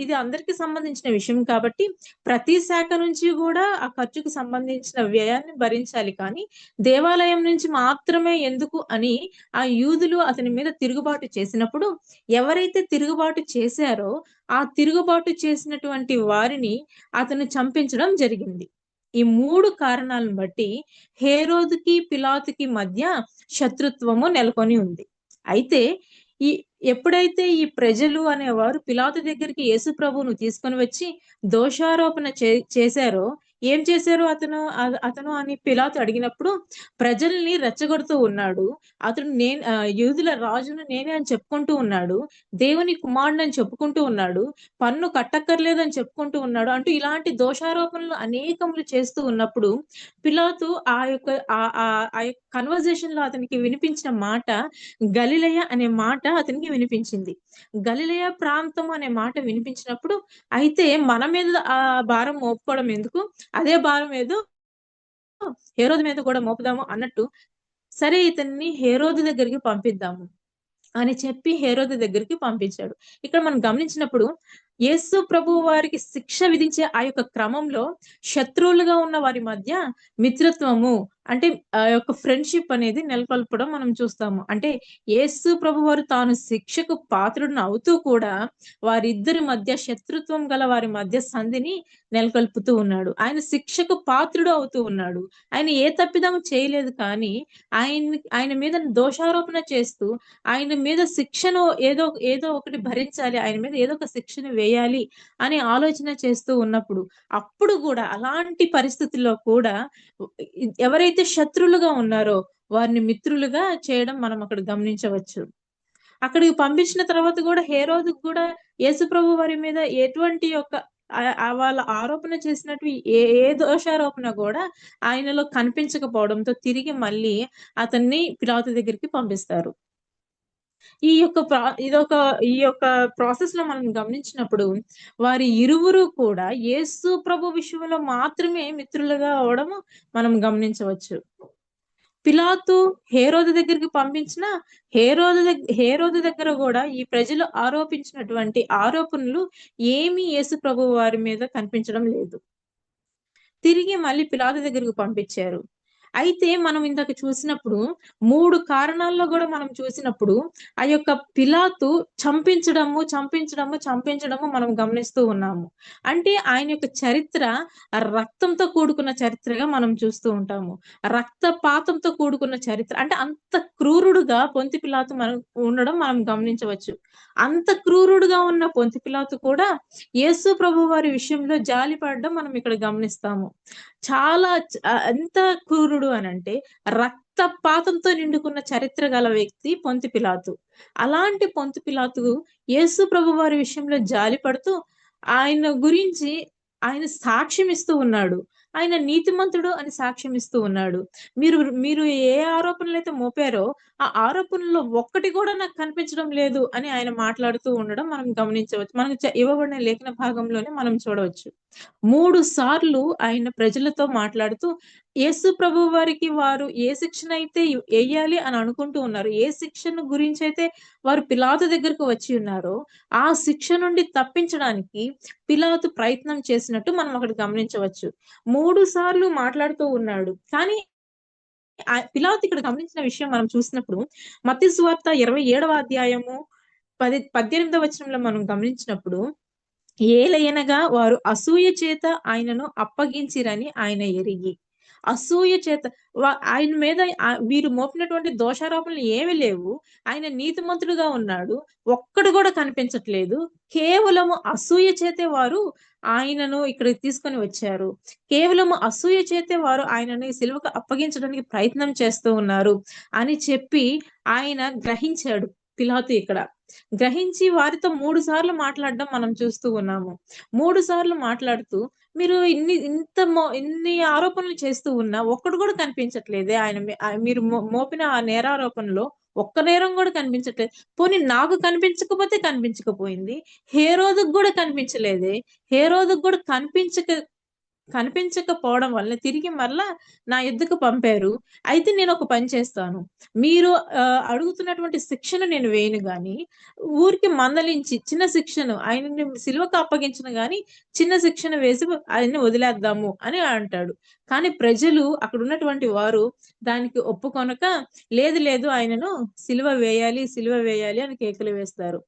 ఇది అందరికీ సంబంధించిన విషయం కాబట్టి ప్రతి శాఖ నుంచి కూడా ఆ ఖర్చుకు సంబంధించిన వ్యయాన్ని భరించాలి, కానీ దేవాలయం నుంచి మాత్రమే ఎందుకు అని ఆ యూదులు అతని మీద తిరుగుబాటు చేసినప్పుడు ఎవరైతే తిరుగుబాటు చేశారో ఆ తిరుగుబాటు చేసినటువంటి వారిని అతను చంపించడం జరిగింది. ఈ 3 కారణాలను బట్టి హేరోదుకి పిలాతుకి మధ్య శత్రుత్వము నెలకొని ఉంది. అయితే ఎప్పుడైతే ఈ ప్రజలు అనేవారు పిలాతు దగ్గరికి యేసు ప్రభువును తీసుకొని వచ్చి దోషారోపణ చేశారో, ఏం చేశారు అతను అని పిలాతు అడిగినప్పుడు ప్రజల్ని రెచ్చగొడుతూ ఉన్నాడు. అతడు యూదుల రాజును నేనే అని చెప్పుకుంటూ ఉన్నాడు. దేవుని కుమారుడని చెప్పుకుంటూ ఉన్నాడు. పన్ను కట్టక్కర్లేదని చెప్పుకుంటూ ఉన్నాడు అంటూ ఇలాంటి దోషారోపణలు అనేకములు చేస్తూ ఉన్నప్పుడు పిలాతు ఆ యొక్క కన్వర్జేషన్ లో అతనికి వినిపించిన మాట గలిలయ అనే మాట అతనికి వినిపించింది. గలిలయ ప్రాంతం అనే మాట వినిపించినప్పుడు అయితే మన మీద ఆ భారం మోపుకోవడం ఎందుకు, అదే భారం ఏదో హేరోదు మీద కూడా మోపుదాము అన్నట్టు, సరే ఇతన్ని హేరోదు దగ్గరికి పంపిద్దాము అని చెప్పి హేరోదు దగ్గరికి పంపించాడు. ఇక్కడ మనం గమనించినప్పుడు యేసు ప్రభువు వారికి శిక్ష విధించే ఆ యొక్క క్రమంలో శత్రువులుగా ఉన్న వారి మధ్య మిత్రత్వము అంటే ఆ యొక్క ఫ్రెండ్షిప్ అనేది నెలకొల్పడం మనం చూస్తాము. అంటే యేసు ప్రభు వారు తాను శిక్షకు పాత్రుడిని అవుతూ కూడా వారిద్దరి మధ్య శత్రుత్వం గల వారి మధ్య సంధిని నెలకొల్పుతూ ఉన్నాడు. ఆయన శిక్షకు పాత్రుడు అవుతూ ఉన్నాడు. ఆయన ఏ తప్పిదము చేయలేదు, కానీ ఆయన మీద దోషారోపణ చేస్తూ ఆయన మీద శిక్షను ఏదో ఒకటి భరించాలి, ఆయన మీద ఏదో ఒక శిక్షను వేయాలి అని ఆలోచన చేస్తూ ఉన్నప్పుడు, అప్పుడు కూడా అలాంటి పరిస్థితుల్లో కూడా ఎవరైతే శత్రులుగా ఉన్నారో వారిని మిత్రులుగా చేయడం మనం అక్కడ గమనించవచ్చు. అక్కడికి పంపించిన తర్వాత కూడా హేరోదుకు కూడా యేసు ప్రభు వారి మీద ఎటువంటి యొక్క వాళ్ళ ఆరోపణ చేసినట్టు ఏ దోషారోపణ కూడా ఆయనలో కనిపించకపోవడంతో తిరిగి మళ్ళీ అతన్ని పిలాతు దగ్గరికి పంపిస్తారు. ఈ యొక్క ప్రాసెస్ లో మనం గమనించినప్పుడు వారి ఇరువురు కూడా యేసు ప్రభు విషయంలో మాత్రమే మిత్రులుగా అవడము మనం గమనించవచ్చు. పిలాతు హేరోదు దగ్గరికి పంపించిన హేరోదు దగ్గర కూడా ఈ ప్రజలు ఆరోపించినటువంటి ఆరోపణలు ఏమీ యేసు ప్రభు వారి మీద కనిపించడం లేదు. తిరిగి మళ్ళీ పిలాతు దగ్గరికి పంపించారు. అయితే మనం ఇందాక చూసినప్పుడు 3 కారణాల్లో కూడా మనం చూసినప్పుడు ఆ యొక్క పిలాతు చంపించడము మనం గమనిస్తూ ఉన్నాము. అంటే ఆయన యొక్క చరిత్ర రక్తంతో కూడుకున్న చరిత్రగా మనం చూస్తూ ఉంటాము. రక్తపాతంతో కూడుకున్న చరిత్ర, అంటే అంత క్రూరుడుగా పొంతి పిలాతు ఉండడం మనం గమనించవచ్చు. అంత క్రూరుడుగా ఉన్న పొంతి పిలాతు కూడా యేసు ప్రభు వారి విషయంలో జాలి పడడం మనం ఇక్కడ గమనిస్తాము. చాలా ఎంత క్రూరుడు అనంటే రక్తపాతంతో నిండుకున్న చరిత్ర గల వ్యక్తి పొంతి పిలాతు. అలాంటి పొంతి పిలాతు యేసు ప్రభు వారి విషయంలో జాలి పడుతూ ఆయన గురించి ఆయన సాక్ష్యం ఇస్తూ ఉన్నాడు. ఆయన నీతిమంతుడు అని సాక్ష్యం ఇస్తూ ఉన్నాడు. మీరు ఏ ఆరోపణలు అయితే మోపారో ఆ ఆరోపణలో ఒక్కటి కూడా నాకు కనిపించడం లేదు అని ఆయన మాట్లాడుతూ ఉండడం మనం గమనించవచ్చు. మనకు ఇవ్వబడిన లేఖన భాగంలోనే మనం చూడవచ్చు. 3 సార్లు ఆయన ప్రజలతో మాట్లాడుతూ యేసు ప్రభు వారికి వారు ఏ శిక్షణ అయితే వేయాలి అని అనుకుంటూ ఉన్నారు, ఏ శిక్షణ గురించి అయితే వారు పిలాతు దగ్గరకు వచ్చి ఉన్నారో ఆ శిక్ష నుండి తప్పించడానికి పిలాతు ప్రయత్నం చేసినట్టు మనం అక్కడ గమనించవచ్చు. 3 సార్లు మాట్లాడుతూ ఉన్నాడు. కానీ పిలాతు ఇక్కడ గమనించిన విషయం మనం చూసినప్పుడు మత్తయి సువార్త 27వ అధ్యాయము 18వ వచనంలో మనం గమనించినప్పుడు, ఏలయనగా వారు అసూయ చేత ఆయనను అప్పగించిరని ఆయన ఎరిగి. అసూయ చేత ఆయన మీద వీరు మోపినటువంటి దోషారోపణలు ఏమీ లేవు. ఆయన నీతిమంతుడుగా ఉన్నాడు, ఒక్కడు కూడా కనిపించట్లేదు. కేవలము అసూయ చేతే వారు ఆయనను ఇక్కడికి తీసుకొని వచ్చారు. కేవలము అసూయ చేతే వారు ఆయనని సిలువకు అప్పగించడానికి ప్రయత్నం చేస్తూ ఉన్నారు అని చెప్పి ఆయన గ్రహించాడు. పిలాతు ఇక్కడ గ్రహించి వారితో 3 సార్లు మాట్లాడడం మనం చూస్తూ ఉన్నాము. 3 సార్లు మాట్లాడుతూ మీరు ఇన్ని ఆరోపణలు చేస్తూ ఉన్నా ఒక్కడు కూడా కనిపించట్లేదే, మీరు మోపిన ఆ నేరారోపణలో ఒక్క నేరం కూడా కనిపించట్లేదు. పోనీ నాకు కనిపించకపోతే కనిపించకపోయింది, హేరోదుకు కూడా కనిపించలేదే, హేరోదుకు కూడా కనిపించకపోవడం వల్ల తిరిగి మరలా నా ఎద్దుకు పంపారు. అయితే నేను ఒక పని చేస్తాను, మీరు అడుగుతున్నటువంటి శిక్షను నేను వేయను గాని ఊరికి మందలించి చిన్న శిక్షను ఆయనని సిలువకు అప్పగించను గాని చిన్న శిక్షణ వేసి ఆయన్ని వదిలేద్దాము అని అంటాడు. కానీ ప్రజలు అక్కడ ఉన్నటువంటి వారు దానికి ఒప్పుకొనక లేదు ఆయనను సిలువ వేయాలి అని కేకలు వేస్తారు.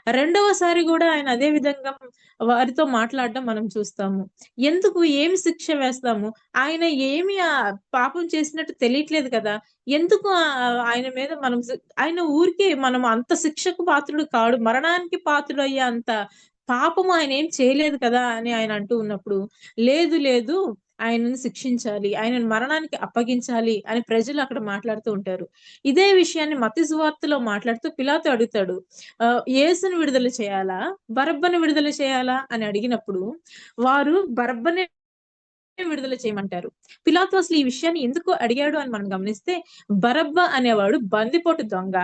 రెండవసారి కూడా ఆయన అదే విధంగా వారితో మాట్లాడడం మనం చూస్తాము. ఎందుకు ఏమి శిక్ష వేస్తాము? ఆయన ఏమి పాపం చేసినట్టు తెలియట్లేదు కదా! ఎందుకు ఆయన మీద మనం ఆయన ఊరికే మనం అంత శిక్షకు పాత్రుడు కాడు. మరణానికి పాత్రుడయ్యే అంత పాపము ఆయన ఏం చేయలేదు కదా! అని ఆయన అంటూ ఉన్నప్పుడు, లేదు లేదు ఆయనను శిక్షించాలి. ఆయనను మరణానికి అప్పగించాలి అని ప్రజలు అక్కడ మాట్లాడుతూ ఉంటారు. ఇదే విషయాన్ని మత్తయి సువార్తలో మాట్లాడుతూ పిలాతు అడుగుతాడు. యేసుని విడుదల చేయాలా? బరబ్బను విడుదల చేయాలా? అని అడిగినప్పుడు వారు బరబ్బనే విడుదల చేయమంటారు. పిలాతు అసలు ఈ విషయాన్ని ఎందుకు అడిగాడు అని మనం గమనిస్తే, బరబ్బ అనేవాడు బందిపోటు దొంగ.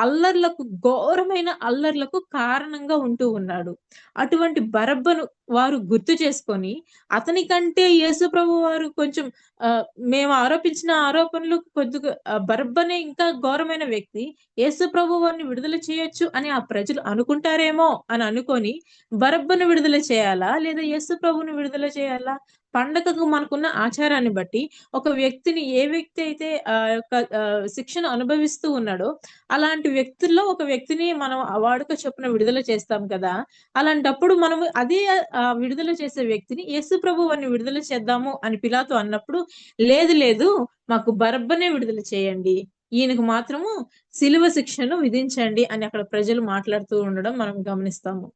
అల్లర్లకు ఘోరమైన అల్లర్లకు కారణంగా ఉంటూ ఉన్నాడు. అటువంటి బరబ్బను వారు గుర్తు చేసుకొని, అతని కంటే యేసు ప్రభు వారు కొంచెం మేము ఆరోపించిన ఆరోపణలు కొద్దిగా బరబ్బనే ఇంకా ఘోరమైన వ్యక్తి. యేసు ప్రభు వారిని విడుదల చేయొచ్చు అని ఆ ప్రజలు అనుకుంటారేమో అని అనుకొని, బరబ్బను విడుదల చేయాలా? లేదా యేసు ప్రభువుని విడుదల చేయాలా? పండగకు మనకున్న ఆచారాన్ని బట్టి ఒక వ్యక్తిని ఏ వ్యక్తి అయితే యొక్క శిక్షను అనుభవిస్తూ ఉన్నాడో అలాంటి వ్యక్తుల్లో ఒక వ్యక్తిని మనం వాడుక చొప్పున విడుదల చేస్తాం కదా! అలాంటప్పుడు మనము అదే విడుదల చేసే వ్యక్తిని యేసు ప్రభువుని విడుదల చేద్దాము అని పిలాతు అన్నప్పుడు, లేదు లేదు మాకు బరబ్బనే విడుదల చేయండి. ఈయనకు మాత్రము శిలువ శిక్షను విధించండి అని అక్కడ ప్రజలు మాట్లాడుతూ ఉండడం మనం గమనిస్తాము.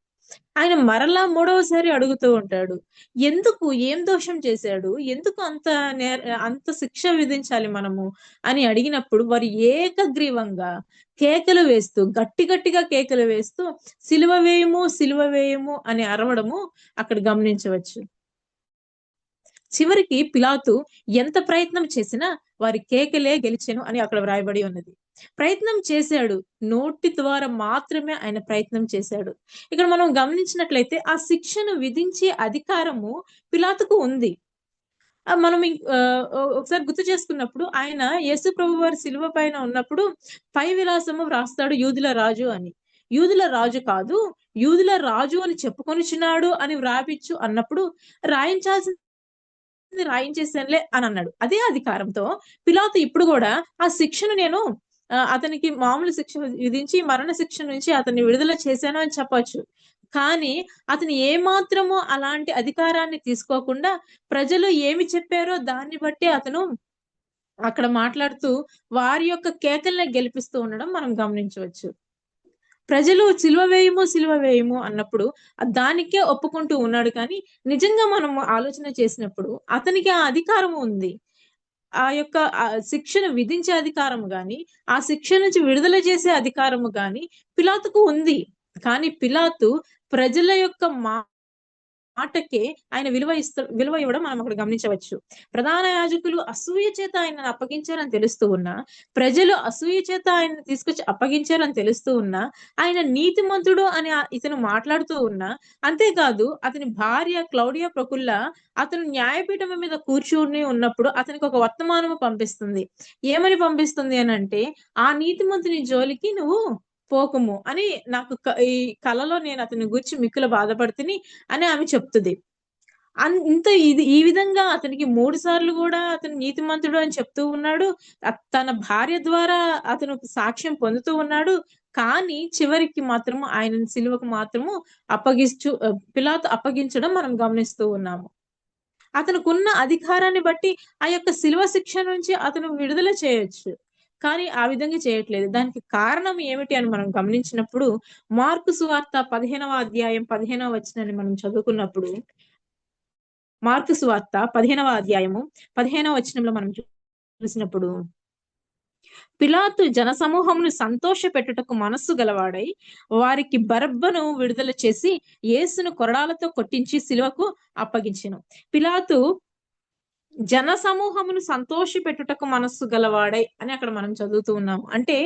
ఆయన మరలా మూడవసారి అడుగుతూ ఉంటాడు. ఎందుకు? ఏం దోషం చేశాడు? ఎందుకు అంత శిక్ష విధించాలి మనము అని అడిగినప్పుడు వారు ఏకగ్రీవంగా కేకలు వేస్తూ గట్టిగా కేకలు వేస్తూ సిలువ వేయము, సిలువ వేయము అని అరవడము అక్కడ గమనించవచ్చు. చివరికి పిలాతు ఎంత ప్రయత్నం చేసినా వారి కేకలే గెలిచెను అని అక్కడ వ్రాయబడి ఉన్నది. ప్రయత్నం చేశాడు. నోటి ద్వారా మాత్రమే ఆయన ప్రయత్నం చేశాడు. ఇక్కడ మనం గమనించినట్లయితే ఆ శిక్షను విధించే అధికారము పిలాతుకు ఉంది. మనం ఒకసారి గుర్తు చేసుకున్నప్పుడు ఆయన యేసు ప్రభు వారి సిలువ పైన ఉన్నప్పుడు పై విలాసము వ్రాస్తాడు యూదుల రాజు అని. యూదుల రాజు కాదు, యూదుల రాజు అని చెప్పుకొనిచున్నాడు అని వ్రాపించు అన్నప్పుడు రాయించాల్సిన రాయించేసానులే అని అన్నాడు. అదే అధికారంతో పిలాతు ఇప్పుడు కూడా ఆ శిక్షను నేను అతనికి మామూలు శిక్ష విధించి మరణ శిక్ష నుంచి అతన్ని విడుదల చేశాను అని చెప్పొచ్చు. కానీ అతను ఏమాత్రము అలాంటి అధికారాన్ని తీసుకోకుండా ప్రజలు ఏమి చెప్పారో దాన్ని బట్టి అతను అక్కడ మాట్లాడుతూ వారి యొక్క కేకల్ని గెలిపిస్తూ ఉండడం మనం గమనించవచ్చు. ప్రజలు సిలువ వేయము అన్నప్పుడు దానికే ఒప్పుకుంటూ ఉన్నాడు. కానీ నిజంగా మనము ఆలోచన చేసినప్పుడు అతనికి ఆ అధికారం ఉంది. ఆ యొక్క శిక్షను విధించే అధికారం గాని, ఆ శిక్ష నుంచి విడుదల చేసే అధికారము గాని పిలాతుకు ఉంది. కానీ పిలాతు ప్రజల యొక్క మాటకే ఆయన విలువ ఇవ్వడం మనం అక్కడ గమనించవచ్చు. ప్రధాన యాజకులు అసూయ చేత ఆయనను అప్పగించారని తెలుస్తూ ఉన్నా, ప్రజలు అసూయ చేత ఆయన తీసుకొచ్చి అప్పగించారని తెలుస్తూ ఉన్నా, ఆయన నీతిమంతుడు అని ఇతను మాట్లాడుతూ ఉన్నా, అంతేకాదు అతని భార్య క్లౌడియా ప్రకుల్లా అతను న్యాయపీఠం మీద కూర్చుని ఉన్నప్పుడు అతనికి ఒక వర్తమానము పంపిస్తుంది. ఏమని పంపిస్తుంది అనంటే, ఆ నీతిమంతుని జోలికి నువ్వు పోకుము అని నాకు ఈ కలలో నేను అతని గురించి మిక్కుల బాధపడుతుని అని ఆమె చెప్తుంది. ఈ విధంగా అతనికి 3 సార్లు కూడా అతను నీతిమంతుడు అని చెప్తూ ఉన్నాడు. తన భార్య ద్వారా అతను సాక్ష్యం పొందుతూ ఉన్నాడు. కానీ చివరికి మాత్రము ఆయనను సిలువకు మాత్రము పిలాతు అప్పగించడం మనం గమనిస్తూ ఉన్నాము. అతనుకున్న అధికారాన్ని బట్టి ఆ యొక్క సిలువ శిక్ష నుంచి అతను విడుదల చేయొచ్చు. కానీ ఆ విధంగా చేయట్లేదు. దానికి కారణం ఏమిటి అని మనం గమనించినప్పుడు మార్కు సువార్త 15వ అధ్యాయం 15వ వచనాన్ని మనం చదువుకున్నప్పుడు, మార్కు సువార్త 15వ అధ్యాయము 15వ వచనంలో మనం చూసినప్పుడు, పిలాతు జనసమూహమును సంతోషపెట్టుటకు మనస్సు గలవాడై వారికి బరబ్బను విడుదల చేసి యేసును కొరడాలతో కొట్టించి సిలువకు అప్పగించెను. పిలాతు జన సమూహమును సంతోషపెట్టుటకు మనస్సు గలవాడై అని అక్కడ మనం చదువుతూ ఉన్నాము. అంటే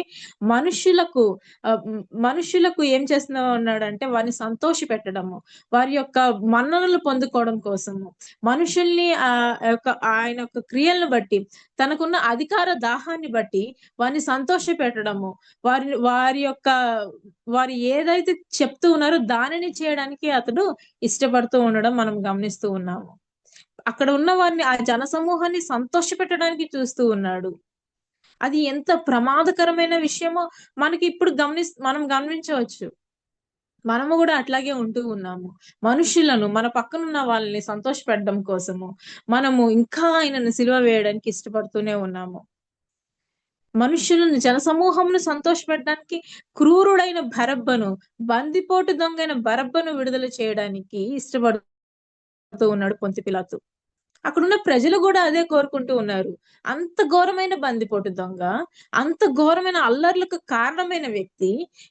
మనుషులకు ఏం చేస్తూ ఉన్నాడంటే వారిని సంతోష పెట్టడము, వారి యొక్క మన్ననలు పొందుకోవడం కోసము, మనుషుల్ని ఆయన యొక్క క్రియలను బట్టి, తనకున్న అధికార దాహాన్ని బట్టి వారిని సంతోష పెట్టడము, వారు ఏదైతే చెప్తూ ఉన్నారో దానిని చేయడానికి అతడు ఇష్టపడుతూ ఉండడం మనం గమనిస్తూ ఉన్నాము. అక్కడ ఉన్న వారిని, ఆ జన సమూహాన్ని సంతోష పెట్టడానికి చూస్తూ ఉన్నాడు. అది ఎంత ప్రమాదకరమైన విషయమో మనకి ఇప్పుడు మనం గమనించవచ్చు. మనము కూడా అట్లాగే ఉంటూ ఉన్నాము. మనుషులను, మన పక్కనున్న వాళ్ళని సంతోషపెట్టడం కోసము మనము ఇంకా ఆయనను సిలువ వేయడానికి ఇష్టపడుతూనే ఉన్నాము. మనుషులను, జనసమూహమును సంతోషపెట్టడానికి క్రూరుడైన బరబ్బను, బందిపోటు దొంగైన బరబ్బను విడుదల చేయడానికి ఇష్టపడుతూ ఉన్నాడు పొంతి పిలాతు. అక్కడున్న ప్రజలు కూడా అదే కోరుకుంటూ ఉన్నారు. అంత ఘోరమైన బందిపోటు దొంగ, అంత ఘోరమైన అల్లర్లకు కారణమైన వ్యక్తి,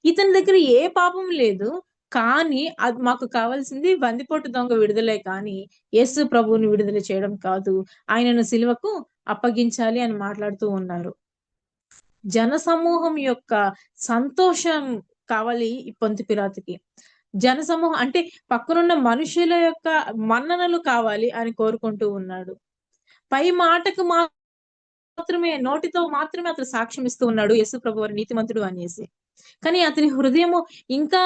ఇతని దగ్గర ఏ పాపం లేదు. కానీ అది మాకు కావాల్సింది బందిపోటు దొంగ విడుదలే కానీ యేసు ప్రభువుని విడుదల చేయడం కాదు. ఆయనను సిలువకు అప్పగించాలి అని మాట్లాడుతూ ఉన్నారు. జనసమూహం యొక్క సంతోషం కావాలి ఈ పొంతి పిలాతుకి. జనసమూహం అంటే పక్కనున్న మనుషుల యొక్క మన్ననలు కావాలి అని కోరుకుంటూ ఉన్నాడు. పై మాటకు మాత్రమే, నోటితో మాత్రమే అతను సాక్ష్యం ఇస్తూ ఉన్నాడు యేసు ప్రభు వారి నీతిమంతుడు అనేసి. కానీ అతని హృదయము ఇంకా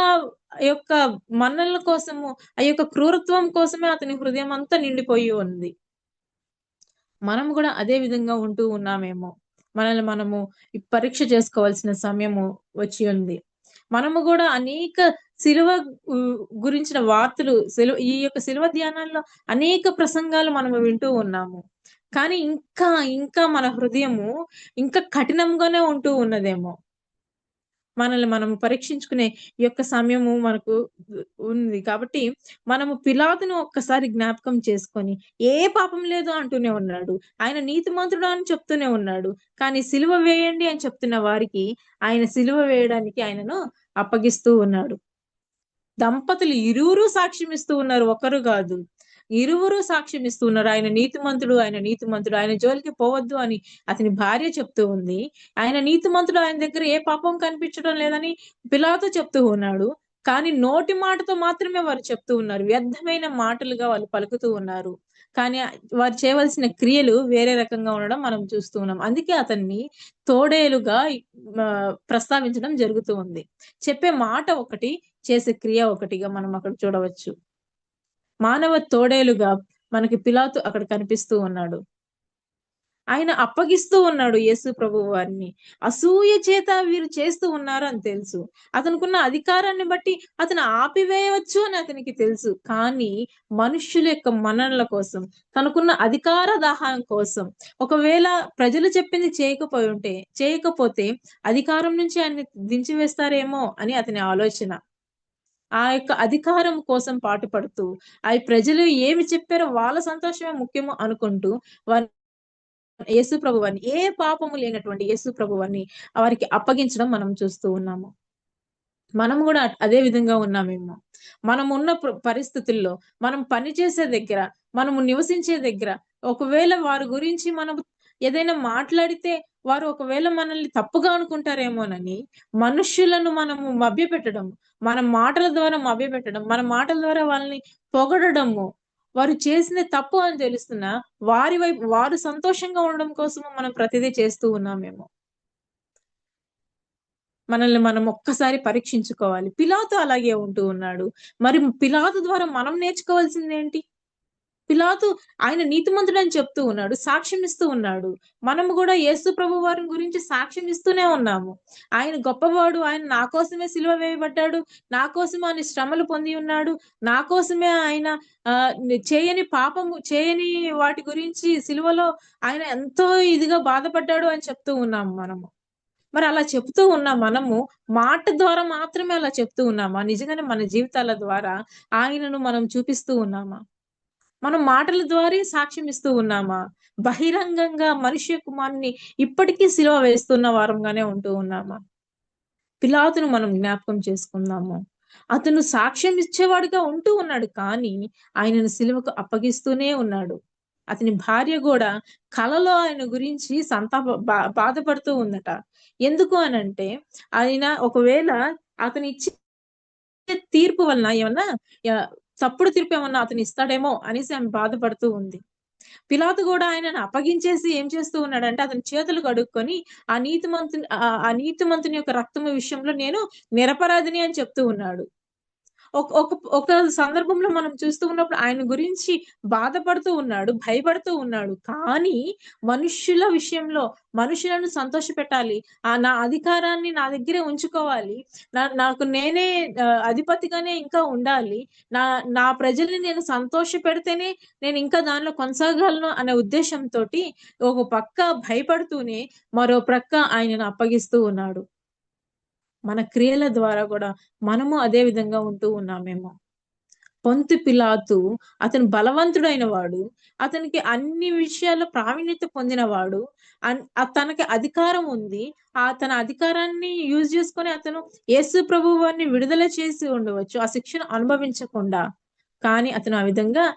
ఆ యొక్క మన్ననల కోసము, ఆ యొక్క క్రూరత్వం కోసమే అతని హృదయం అంతా నిండిపోయి ఉంది. మనం కూడా అదే విధంగా ఉంటూ ఉన్నామేమో. మనల్ని మనము పరీక్ష చేసుకోవాల్సిన సమయము వచ్చి ఉంది. మనము కూడా అనేక సిలువ గురించిన వార్తలు, ఈ యొక్క సిలువ ధ్యానాల్లో అనేక ప్రసంగాలు మనము వింటూ ఉన్నాము. కానీ ఇంకా మన హృదయము ఇంకా కఠినంగానే ఉంటూ ఉన్నదేమో. మనల్ని మనము పరీక్షించుకునే ఈ యొక్క సమయము మనకు ఉంది. కాబట్టి మనము పిలాతును ఒక్కసారి జ్ఞాపకం చేసుకొని, ఏ పాపం లేదు అంటూనే ఉన్నాడు. ఆయన నీతిమంతుడు అని చెప్తూనే ఉన్నాడు. కానీ సిలువ వేయండి అని చెప్తున్న వారికి ఆయన సిలువ వేయడానికి ఆయనను అప్పగిస్తూ ఉన్నాడు. దంపతులు ఇరువురు సాక్ష్యం ఇస్తూ ఉన్నారు, ఒకరు కాదు. ఇరువురు సాక్ష్యం ఇస్తూ ఉన్నారు. ఆయన నీతిమంతుడు, ఆయన నీతిమంతుడు, ఆయన జోలికి పోవద్దు అని అతని భార్య చెప్తూ ఉంది. ఆయన నీతిమంతుడు, ఆయన దగ్గర ఏ పాపం కనిపించడం లేదని పిలాతు చెప్తూ ఉన్నాడు. కానీ నోటి మాటతో మాత్రమే వారు చెప్తూ ఉన్నారు. వ్యర్థమైన మాటలుగా వాళ్ళు పలుకుతూ ఉన్నారు. కానీ వారు చేయవలసిన క్రియలు వేరే రకంగా ఉండడం మనం చూస్తూ ఉన్నాం. అందుకే అతన్ని తోడేలుగా ప్రస్తావించడం జరుగుతూ ఉంది. చెప్పే మాట ఒకటి, చేసే క్రియ ఒకటిగా మనం అక్కడ చూడవచ్చు. మానవ తోడేలుగా మనకి పిలాతు అక్కడ కనిపిస్తూ ఉన్నాడు. ఆయన అప్పగిస్తూ ఉన్నాడు యేసు ప్రభువు వారిని. అసూయ చేత వీరు చేస్తూ ఉన్నారు అని తెలుసు. అతనుకున్న అధికారాన్ని బట్టి అతను ఆపివేయవచ్చు అని అతనికి తెలుసు. కానీ మనుష్యుల యొక్క మన్ననల కోసం, తనకున్న అధికార దాహం కోసం, ఒకవేళ ప్రజలు చెప్పింది చేయకపోతే అధికారం నుంచి ఆయన్ని దించివేస్తారేమో అని అతని ఆలోచన. ఆ యొక్క అధికారం కోసం పాటుపడుతూ, ఆ ప్రజలు ఏమి చెప్పారో వాళ్ళ సంతోషమే ముఖ్యము అనుకుంటూ యేసు ప్రభువాన్ని, ఏ పాపము లేనటువంటి యేసు ప్రభువాన్ని వారికి అప్పగించడం మనం చూస్తూ ఉన్నాము. మనం కూడా అదే విధంగా ఉన్నామేమో. మనం ఉన్న పరిస్థితుల్లో, మనం పనిచేసే దగ్గర, మనము నివసించే దగ్గర, ఒకవేళ వారి గురించి మనం ఏదైనా మాట్లాడితే వారు ఒకవేళ మనల్ని తప్పుగా అనుకుంటారేమోనని మనుష్యులను మనము మభ్యపెట్టడం, మన మాటల ద్వారా మభ్యపెట్టడం, మన మాటల ద్వారా వాళ్ళని పొగడము, వారు చేసిన తప్పు అని తెలుస్తున్నా వారి వైపు వారు సంతోషంగా ఉండడం కోసం మనం ప్రతిదీ చేస్తూ ఉన్నామేమో. మనల్ని మనం ఒక్కసారి పరీక్షించుకోవాలి. పిలాతు అలాగే ఉంటూ ఉన్నాడు. మరి పిలాతు ద్వారా మనం నేర్చుకోవాల్సింది ఏంటి? పిలాతు ఆయన నీతిమంతుడని చెప్తూ ఉన్నాడు, సాక్ష్యం ఇస్తూ ఉన్నాడు. మనము కూడా యేసు ప్రభు వారి గురించి సాక్ష్యం ఇస్తూనే ఉన్నాము. ఆయన గొప్పవాడు, ఆయన నా కోసమే సిలువ వేయబడ్డాడు, నా కోసమే ఆయన శ్రమలు పొంది ఉన్నాడు, నా కోసమే ఆయన చేయని వాటి గురించి సిలువలో ఆయన ఎంతో ఇదిగా బాధపడ్డాడు అని చెప్తూ ఉన్నాము మనము. మరి అలా చెప్తూ ఉన్న మనము మాట ద్వారా మాత్రమే అలా చెప్తూ ఉన్నామా? నిజంగానే మన జీవితాల ద్వారా ఆయనను మనం చూపిస్తూ ఉన్నామా? మనం మాటల ద్వారా సాక్ష్యం ఇస్తూ ఉన్నామా? బహిరంగంగా మనుష్య కుమారుని ఇప్పటికీ సిలువ వేస్తున్న వారంగానే ఉంటూ ఉన్నామా? పిలాతును మనం జ్ఞాపకం చేసుకుందాము. అతను సాక్ష్యం ఇచ్చేవాడుగా ఉంటూ ఉన్నాడు, కానీ ఆయనను సిలువకు అప్పగిస్తూనే ఉన్నాడు. అతని భార్య కూడా కలలో ఆయన గురించి బాధపడుతూ ఉందట. ఎందుకు అనంటే ఆయన ఒకవేళ అతని ఇచ్చే తీర్పు వలన ఏమన్నా తప్పుడు తీర్పు ఏమన్నా అతను ఇస్తాడేమో అనేసి ఆమె బాధపడుతూ ఉంది. పిలాతు కూడా ఆయనను అప్పగించేసి ఏం చేస్తూ ఉన్నాడంటే అతని చేతులు కడుక్కొని ఆ నీతిమంతుని యొక్క రక్తము విషయంలో నేను నిరపరాధిని అని చెప్తూ ఉన్నాడు. ఒక సందర్భంలో మనం చూస్తూ ఉన్నప్పుడు ఆయన గురించి బాధపడుతూ ఉన్నాడు, భయపడుతూ ఉన్నాడు. కానీ మనుష్యుల విషయంలో మనుషులను సంతోషపెట్టాలి, నా అధికారాన్ని నా దగ్గరే ఉంచుకోవాలి, నాకు నేనే అధిపతిగానే ఇంకా ఉండాలి, నా నా ప్రజల్ని నేను సంతోష పెడితేనే నేను ఇంకా దానిలో కొనసాగలను అనే ఉద్దేశంతో ఒక పక్క భయపడుతూనే మరో ప్రక్క ఆయనను అప్పగిస్తూ ఉన్నాడు. మన క్రియల ద్వారా కూడా మనము అదే విధంగా ఉంటూ ఉన్నామేమో. పొంతు పిలాతు అతను బలవంతుడైన వాడు, అతనికి అన్ని విషయాల్లో ప్రావీణ్యత పొందినవాడు, తనకి అధికారం ఉంది. తన అధికారాన్ని యూజ్ చేసుకొని అతను యేసు ప్రభు వారిని విడుదల చేసి ఉండవచ్చు ఆ శిక్షను అనుభవించకుండా. కానీ అతను ఆ విధంగా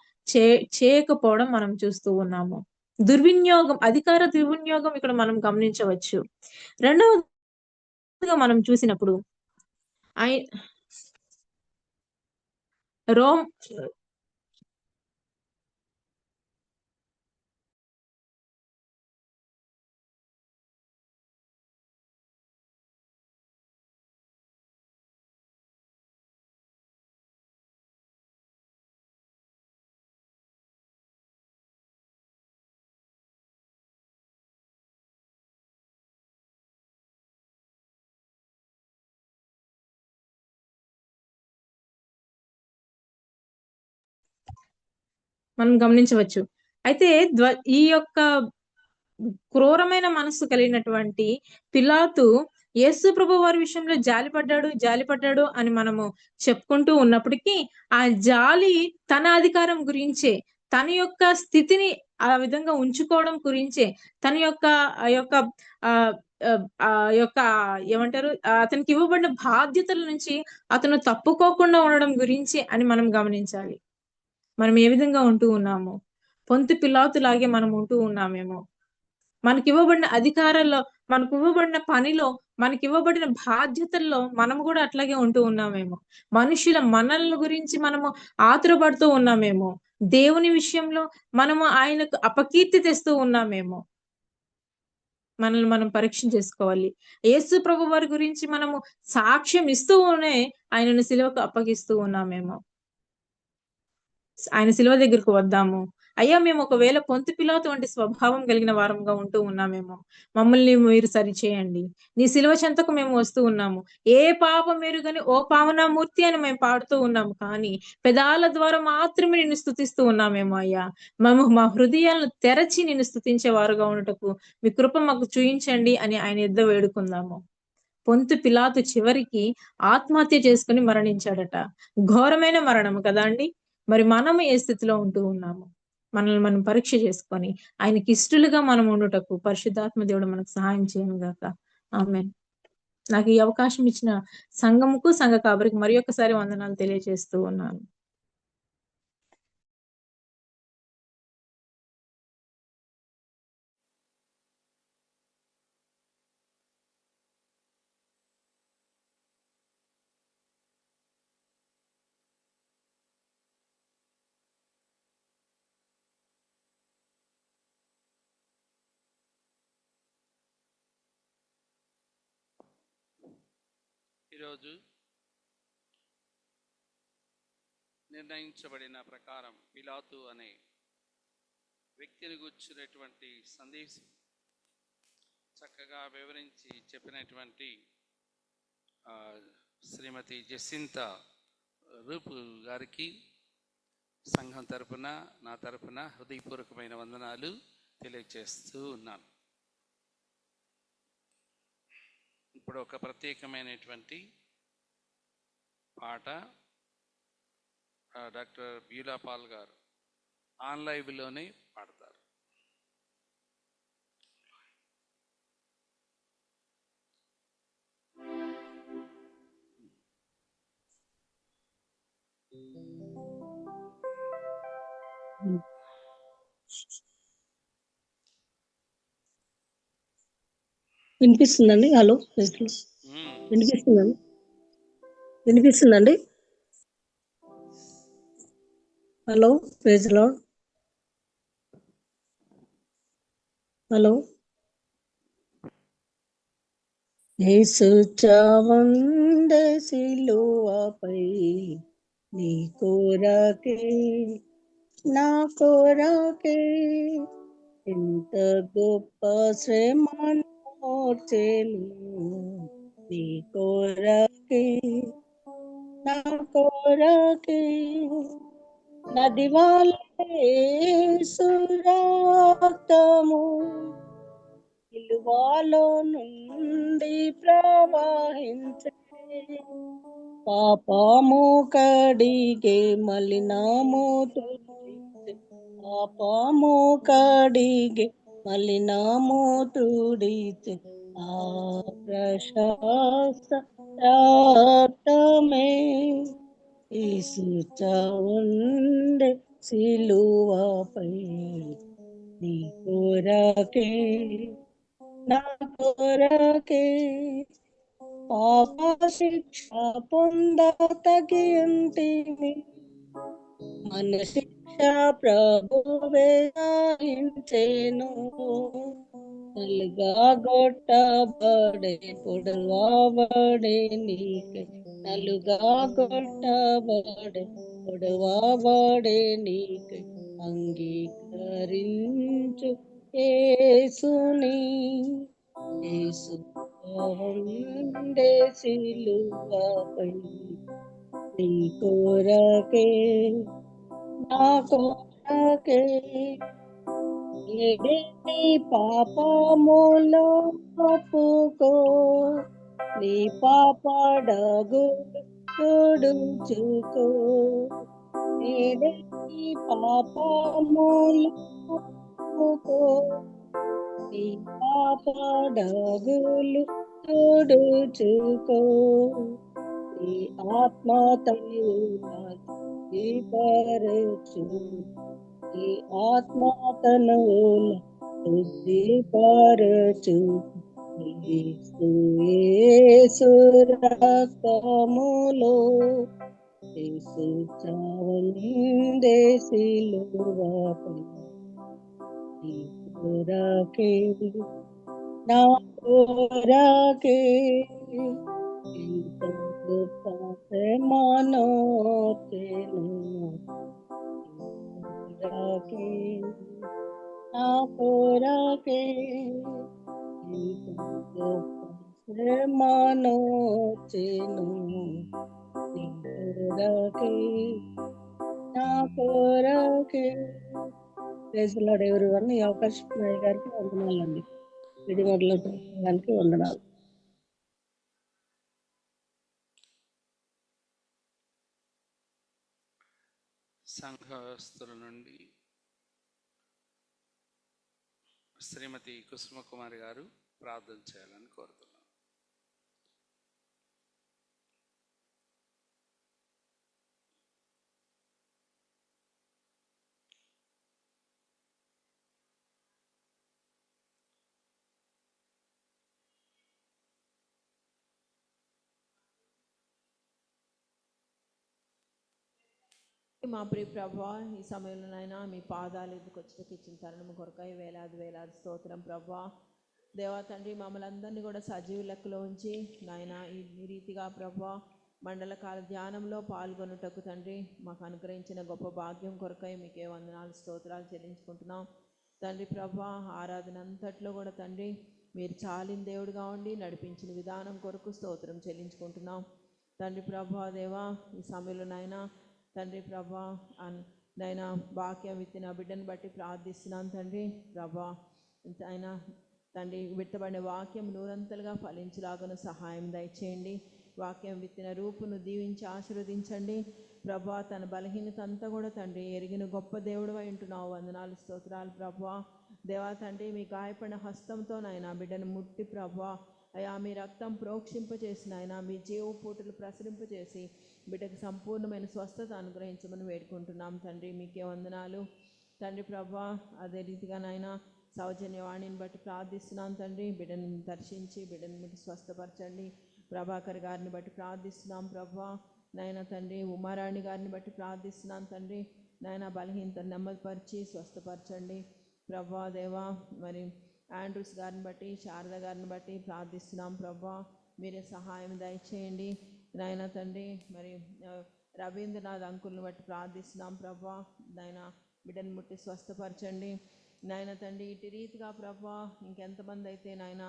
చేయకపోవడం మనం చూస్తూ ఉన్నాము. దుర్వినియోగం, అధికార దుర్వినియోగం ఇక్కడ మనం గమనించవచ్చు. రెండవదిగా మనం చూసినప్పుడు రోమ్ మనం గమనించవచ్చు. అయితే ఈ యొక్క క్రూరమైన మనస్సు కలిగినటువంటి పిలాతు యేసు ప్రభు వారి విషయంలో జాలిపడ్డాడు అని మనము చెప్పుకుంటూ ఉన్నప్పటికీ ఆ జాలి తన అధికారం గురించే, తన యొక్క స్థితిని ఆ విధంగా ఉంచుకోవడం గురించే, తన యొక్క ఏమంటారు, అతనికి ఇవ్వబడిన బాధ్యతల నుంచి అతను తప్పుకోకుండా ఉండడం గురించి అని మనం గమనించాలి. మనం ఏ విధంగా ఉంటూ ఉన్నాము? పొంతు పిలాతు లాగే మనం ఉంటూ ఉన్నామేమో. మనకి ఇవ్వబడిన అధికారాల్లో, మనకు ఇవ్వబడిన పనిలో, మనకి ఇవ్వబడిన బాధ్యతల్లో మనము కూడా అట్లాగే ఉంటూ ఉన్నామేమో. మనుషుల మనల గురించి మనము ఆతురపడుతూ ఉన్నామేమో. దేవుని విషయంలో మనము ఆయనకు అపకీర్తి తెస్తూ ఉన్నామేమో. మనల్ని మనం పరీక్ష చేసుకోవాలి. యేసు ప్రభు వారి గురించి మనము సాక్ష్యం ఇస్తూనే ఆయనను సిలువకు అప్పగిస్తూ ఉన్నామేమో. ఆయన సిలువ దగ్గరకు వద్దాము. అయ్యా, మేము ఒకవేళ పొంతు పిలాతు వంటి స్వభావం కలిగిన వారంగా ఉంటూ ఉన్నామేమో, మమ్మల్ని మీరు సరిచేయండి. నీ సిలువ చెంతకు మేము వస్తూ ఉన్నాము. ఏ పాపం ఎరుగని ఓ పావనమూర్తి అని మేము పాడుతూ ఉన్నాము, కానీ పెదాల ద్వారా మాత్రమే నిన్ను స్తుతిస్తూ ఉన్నామేమో. అయ్యా, మా హృదయాలను తెరచి నిన్ను స్తుతించే వారుగా ఉండటకు మీ కృప మాకు చూయించండి అని ఆయన యుద్ధ వేడుకుందాము. పొంతు పిలాతు చివరికి ఆత్మహత్య చేసుకుని మరణించాడట. ఘోరమైన మరణము కదా అండి. మరి మనము ఏ స్థితిలో ఉంటూ ఉన్నాము? మనల్ని మనం పరీక్ష చేసుకొని ఆయనకి ఇష్టలుగా మనం ఉండుటకు పరిశుద్ధాత్మ దేవుడు మనకు సహాయం చేయను గాక. ఆమేన్. నాకు ఈ అవకాశం ఇచ్చిన సంఘముకు, సంఘ కాపరికి మరి ఒక్కసారి వందనాలు తెలియజేస్తూ ఉన్నాను. ఈరోజు నిర్ణయించబడిన ప్రకారం పిలాతు అనే వ్యక్తిని గుర్చినటువంటి సందేశం చక్కగా వివరించి చెప్పినటువంటి శ్రీమతి జసింత రూపు గారికి సంఘం తరపున, నా తరపున హృదయపూర్వకమైన వందనాలు తెలియజేస్తూ ఉన్నాను. ఇప్పుడు ఒక ప్రత్యేకమైనటువంటి పాట డాక్టర్ బ్యూలా పాల్ గారు ఆన్లైవ్లోనే పాడతారు. వినిపిస్తుందండి? హలో, వినిపిస్తుందండి? వినిపిస్తుందండి? Hello, praise lord. Hello. Yesu చావండే సిలువపై నీ కోరకే నా కోరకే ఎంత గొప్ప శ్రమ నోచెను నీ కోరకే నా కోరకే నది వాళ్ళే సురక్తము ఇలువాలో నుండి ప్రవహించే పాపము కడిగే మలినాము తుడిచే పాపము కడిగే మలినాము తుడిచే ఆ ప్రశస్త రక్తమే యేసు చావుండే సిలువపై నీ కోరకే నా కోరకే పాప శిక్ష పొంద తగింటిమి మన శిక్ష ప్రభువే వహించెను నలుగా గొట్టబడే పొడవబడే నీకే నలుగా గొట్టబడే పొడవబడే నీకే అంగీకరించు యేసుని యేసు ఉండే సిలువపై నీ కోరకే నా కోరకే ఏడే నీ పాపములో ఒప్పుకో నీ పాపడగు తుడుచుకో ఏడే నీ పాపములో ఒప్పుకో నీ పాపడగులు తుడుచుకో నీ ఆత్మతను పరచు నీ ఆత్మతను శుద్ధిపరచు యేసు రక్తములో యేసు చావుండే సిలువపై నీ కోరకే నా కోరకే ఎంత గొప్ప ప్రేమ నోచెను కోరకే నా కోరకే ఎంత గొప్ప ప్రేమ నోచెను నీ కోరకే నా కోరకే ప్రైజ్ లార్డ్ ఎవరీవన్. ఈ అవకాశం గారికి వందనాలండి. విడిమడలో దానికి వందనాలు. సంఘస్థుల నుండి శ్రీమతి కుసుమకుమారి గారు ప్రార్థన చేయాలని కోరుతున్నాను. మా ప్రియ ప్రభా, ఈ సమయంలోనైనా మీ పాదాలు ఎదుకొచ్చుటకు ఇచ్చిన తరుణం కొరకై వేలాది వేలాది స్తోత్రం ప్రభా. దేవా తండ్రి, మమ్మల్ని అందరినీ కూడా సజీవ లెక్కలో ఉంచి నాయన ఈ రీతిగా ప్రభా మండలకాల ధ్యానంలో పాల్గొనుటకు తండ్రి మాకు అనుగ్రహించిన గొప్ప భాగ్యం కొరకై మీకే వందనాలు స్తోత్రాలు చెల్లించుకుంటున్నాం తండ్రి. ప్రభా ఆరాధన అంతట్లో కూడా తండ్రి మీరు చాలిన దేవుడిగా ఉండి నడిపించిన విధానం కొరకు స్తోత్రం చెల్లించుకుంటున్నాం తండ్రి. ప్రభా దేవా, ఈ సమయంలో నాయన తండ్రి ప్రభా నైనా వాక్యం విత్తిన బిడ్డను బట్టి ప్రార్థిస్తున్నాను తండ్రి. ప్రభా ఆయన తండ్రి విత్తబడిన వాక్యం నూరంతలుగా ఫలించలాగను సహాయం దయచేయండి. వాక్యం విత్తిన రూపును దీవించి ఆశీర్వదించండి ప్రభా. తన బలహీనత అంతా కూడా తండ్రి ఎరిగిన గొప్ప దేవుడు అయి ఉంటున్నావు. వందనాలు స్తోత్రాలు ప్రభా. దేవా తండ్రి, మీ గాయపడిన హస్తంతో నాయన బిడ్డను ముట్టి ప్రభా అయా మీ రక్తం ప్రోక్షింపచేసిన ఆయన మీ జీవ పూటలు ప్రసరింపచేసి బిడ్డకు సంపూర్ణమైన స్వస్థత అనుగ్రహించమని వేడుకుంటున్నాం తండ్రి. మీకే వందనాలు తండ్రి. ప్రభా అదే రీతిగా నాయన సౌజన్యవాణిని బట్టి ప్రార్థిస్తున్నాం తండ్రి. బిడ్డను దర్శించి బిడ్డను ముట్టి స్వస్థపరచండి. ప్రభాకర్ గారిని బట్టి ప్రార్థిస్తున్నాం ప్రభా నాయన తండ్రి. ఉమారాణి గారిని బట్టి ప్రార్థిస్తున్నాం తండ్రి. నాయన బలహీనత నెమ్మదిపరిచి స్వస్థపరచండి ప్రభా దేవా. మరి ఆండ్రూస్ గారిని బట్టి శారద గారిని బట్టి ప్రార్థిస్తున్నాం ప్రభా. మీరే సహాయం దయచేయండి నాయన తండ్రి. మరి రవీంద్రనాథ్ అంకుల్ని బట్టి ప్రార్థిస్తున్నాం ప్రభా. నాయన బిడ్డను ముట్టి స్వస్థపరచండి నాయన తండ్రి. ఇటు రీతిగా ప్రభా ఇంకెంతమంది అయితే నాయన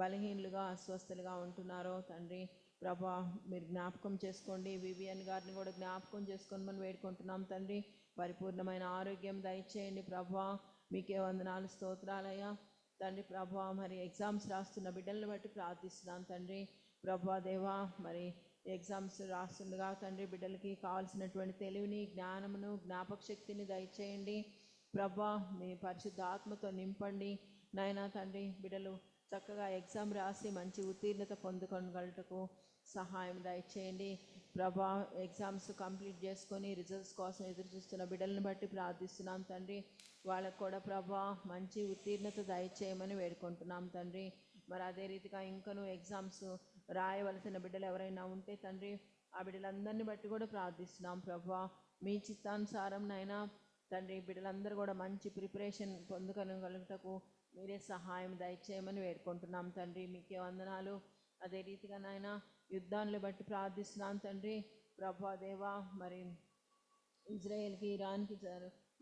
బలహీనులుగా అస్వస్థలుగా ఉంటున్నారో తండ్రి ప్రభా మీరు జ్ఞాపకం చేసుకోండి. వివిఎన్ గారిని కూడా జ్ఞాపకం చేసుకొని మనం వేడుకుంటున్నాం తండ్రి. పరిపూర్ణమైన ఆరోగ్యం దయచేయండి ప్రభా. మీకే వందనాలు స్తోత్రాలయ్యా తండ్రి ప్రభా. మరి ఎగ్జామ్స్ రాస్తున్న బిడ్డలను బట్టి ప్రార్థిస్తున్నాం తండ్రి ప్రభా దేవా. మరి ఎగ్జామ్స్ రాస్తుండగా తండ్రి బిడ్డలకి కావాల్సినటువంటి తెలివిని, జ్ఞానమును, జ్ఞాపక శక్తిని దయచేయండి ప్రభా. మీ పరిశుద్ధ ఆత్మతో నింపండి నాయనా తండ్రి. బిడ్డలు చక్కగా ఎగ్జామ్ రాసి మంచి ఉత్తీర్ణత పొందుకోగలటకు సహాయం దయచేయండి ప్రభా. ఎగ్జామ్స్ కంప్లీట్ చేసుకొని రిజల్ట్స్ కోసం ఎదురు చూస్తున్న బిడ్డలను బట్టి ప్రార్థిస్తున్నాం తండ్రి. వాళ్ళకు కూడా ప్రభా మంచి ఉత్తీర్ణత దయచేయమని వేడుకుంటున్నాం తండ్రి. మరి అదే రీతిగా ఇంకనూ ఎగ్జామ్స్ రాయవలసిన బిడ్డలు ఎవరైనా ఉంటే తండ్రి ఆ బిడ్డలందరినీ బట్టి కూడా ప్రార్థిస్తున్నాం ప్రభా. మీ చిత్తానుసారం నైనా తండ్రి బిడ్డలందరూ కూడా మంచి ప్రిపరేషన్ పొందుకోగలుగుటకు మీరే సహాయం దయచేయమని వేడుకుంటున్నాం తండ్రి. మీకే వందనాలు. అదే రీతిగా నాయన యుద్ధాన్ని బట్టి ప్రార్థిస్తున్నాం తండ్రి ప్రభా దేవా. మరి ఇజ్రాయెల్కి ఇరాన్కి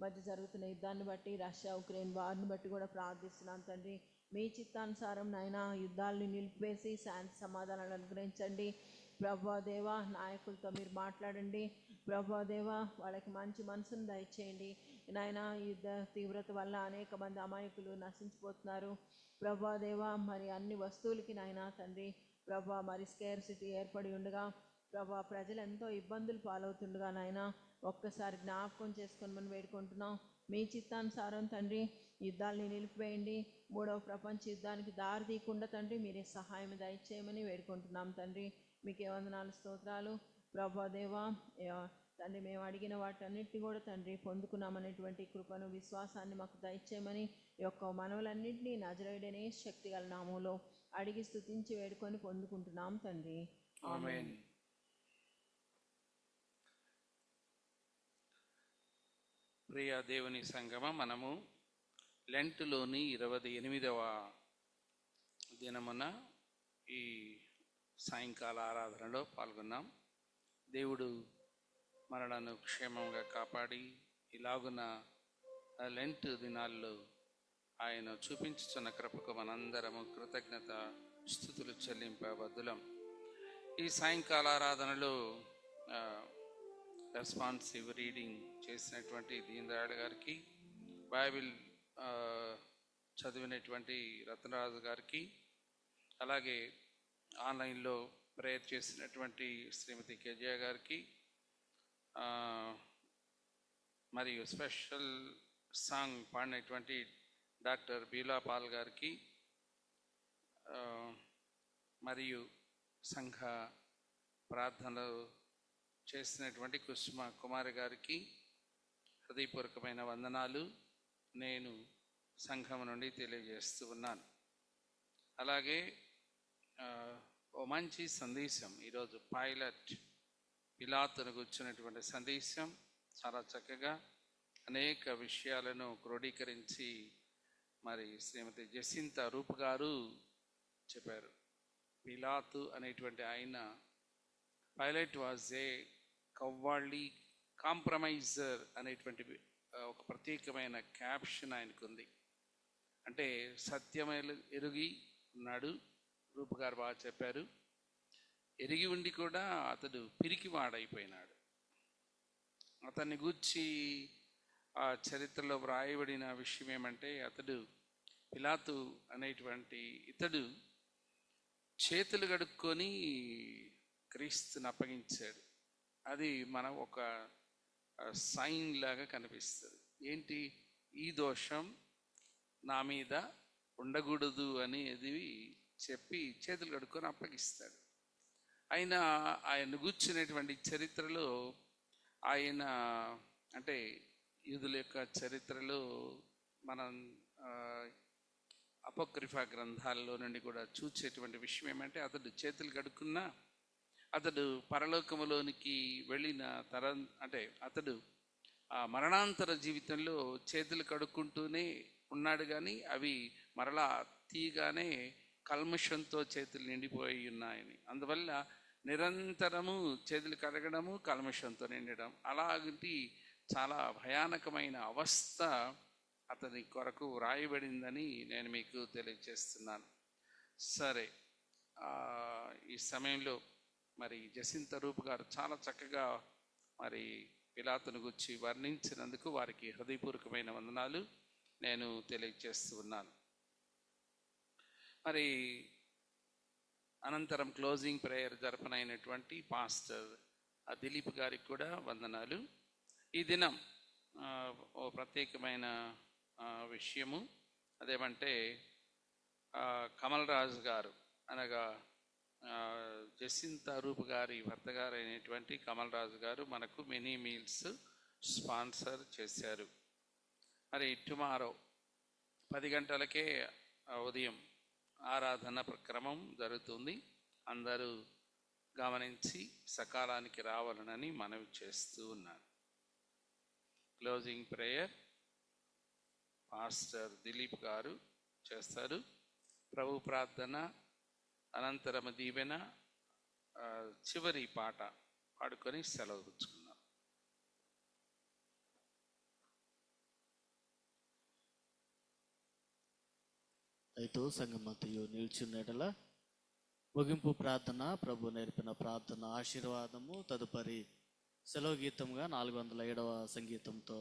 మధ్య జరుగుతున్న యుద్ధాన్ని బట్టి, రష్యా ఉక్రెయిన్ వారిని బట్టి కూడా ప్రార్థిస్తున్నాం తండ్రి. మీ చిత్తానుసారం నాయన యుద్ధాలను నిలిపివేసి శాంతి సమాధానాలు అనుగ్రహించండి ప్రభా దేవా. నాయకులతో మీరు మాట్లాడండి ప్రభా దేవా. వాళ్ళకి మంచి మనసును దయచేయండి నాయన. యుద్ధ తీవ్రత వల్ల అనేక మంది అమాయకులు నశించిపోతున్నారు ప్రభా దేవా. మరి అన్ని వస్తువులకి నాయన తండ్రి ప్రభా మరి స్కేర్సిటీ ఏర్పడి ఉండగా ప్రభా ప్రజలు ఎంతో ఇబ్బందులు పాలవుతుండగా నాయన ఒక్కసారి జ్ఞాపకం చేసుకొని మనం వేడుకుంటున్నాం. మీ చిత్తానుసారం తండ్రి యుద్ధాలని నిలిపివేయండి. మూడవ ప్రపంచ యుద్ధానికి దారి తీయకుండా తండ్రి మీరే సహాయం దయచేయమని వేడుకుంటున్నాం తండ్రి. మీకే వందనాలు స్తోత్రాలు ప్రభా దేవా. తండ్రి మేము అడిగిన వాటన్నిటిని కూడా తండ్రి పొందుకున్నామనేటువంటి కృపను, విశ్వాసాన్ని మాకు దయచేయమని ఈ యొక్క మనవులన్నింటినీ నజరేయుడనే శక్తి గల నామములో అడిగి స్తుతించి వేడుకొని పొందుకుంటున్నాం తండ్రి. ఆమేన్. ప్రియ దేవుని సంగమ, మనము లెంట్లోని 28వ దినమున ఈ సాయంకాల ఆరాధనలో పాల్గొన్నాం. దేవుడు మనలను క్షేమంగా కాపాడి ఇలాగున లెంట్ దినాల్లో ఆయన చూపించుచున్న కృపకు మనందరము కృతజ్ఞత స్తుతులు చెల్లింపబద్దులం. ఈ సాయంకాల ఆరాధనలో రెస్పాన్సివ్ రీడింగ్ చేసినటువంటి దీన్ దయాళ్ గారికి, బైబిల్ చదివినటువంటి రత్నరాజు గారికి, అలాగే ఆన్లైన్లో ప్రేయర్ చేసినటువంటి శ్రీమతి కేజయ గారికి, మరియు స్పెషల్ సాంగ్ పాడినటువంటి డాక్టర్ బీలా పాల్ గారికి, మరియు సంఘ ప్రార్థనలు చేసినటువంటి కుసుమ కుమారి గారికి హృదయపూర్వకమైన వందనాలు నేను సంఘం నుండి తెలియజేస్తూ ఉన్నాను. అలాగే ఓ మంచి సందేశం ఈరోజు పిలాతును కూర్చున్నటువంటి సందేశం చాలా చక్కగా అనేక విషయాలను క్రోడీకరించి మరి శ్రీమతి జసింత రూప్ గారు చెప్పారు. పిలాతు అనేటువంటి ఆయన, పైలట్ వాజ్ ఏ కవ్వాళ్ళి కాంప్రమైజర్ అనేటువంటి ఒక ప్రత్యేకమైన క్యాప్షన్ ఆయనకుంది. అంటే సత్యమైన ఎరిగి ఉన్నాడు. రూప్ గారు బాగా చెప్పారు. ఎరిగి ఉండి కూడా అతడు పిరికివాడైపోయినాడు. అతన్ని గూర్చి ఆ చరిత్రలో వ్రాయబడిన విషయం ఏమంటే, అతడు పిలాతు అనేటువంటి ఇతడు చేతులు కడుక్కొని క్రీస్తుని అప్పగించాడు. అది మనం ఒక సైన్ లాగా కనిపిస్తుంది. ఏంటి, ఈ దోషం నా మీద ఉండకూడదు అనేది చెప్పి చేతులు కడుక్కొని అప్పగిస్తాడు. ఆయన కూర్చున్నటువంటి చరిత్రలో ఆయన అంటే యూదుల యొక్క చరిత్రలో మనం అపోక్రిఫా గ్రంథాల్లో నుండి కూడా చూసేటువంటి విషయం ఏమంటే, అతడు చేతులు కడుక్కున్నా అతడు పరలోకములోనికి వెళ్ళిన అంటే అతడు ఆ మరణాంతర జీవితంలో చేతులు కడుక్కుంటూనే ఉన్నాడు, కానీ అవి మరలా తీయగానే కల్మషంతో చేతులు నిండిపోయి ఉన్నాయని. అందువల్ల నిరంతరము చేతులు కడగడము, కల్మషంతో నిండడం, అలాంటి చాలా భయానకమైన అవస్థ అతని కొరకు వ్రాయబడిందని నేను మీకు తెలియజేస్తున్నాను. సరే, ఈ సమయంలో మరి జసింత రూప్ గారు చాలా చక్కగా మరి పిలాతును గురించి వర్ణించినందుకు వారికి హృదయపూర్వకమైన వందనాలు నేను తెలియజేస్తూ ఉన్నాను. మరి అనంతరం క్లోజింగ్ ప్రేయర్ జరపనైనటువంటి పాస్టర్ దిలీప్ గారికి కూడా వందనాలు. ఈ దినం ఓ ప్రత్యేకమైన విషయము, అదేమంటే కమల్ రాజు గారు అనగా జసింత రూప్ గారి భర్త గారు అయినటువంటి కమల్ రాజు గారు మనకు మినీ మీల్స్ స్పాన్సర్ చేశారు. మరి టుమారో 10 గంటలకే ఉదయం ఆరాధన క్రమం జరుగుతుంది. అందరూ గమనించి సకాలానికి రావాలని మనవి చేస్తూ ఉన్నాను. క్లోజింగ్ ప్రేయర్ పాస్టర్ దిలీప్ గారు చేస్తారు. ప్రభు ప్రార్థన అనంతరం దీవెన, చివరి పాట పాడుకొని సెలవు పుచ్చుకుందాం. అయితే సంగమతయు నిల్చున్నట్ల ముగింపు ప్రార్థన, ప్రభు నేర్పిన ప్రార్థన ఆశీర్వాదము, తదుపరి సెలవు గీతంగా 407వ సంగీతంతో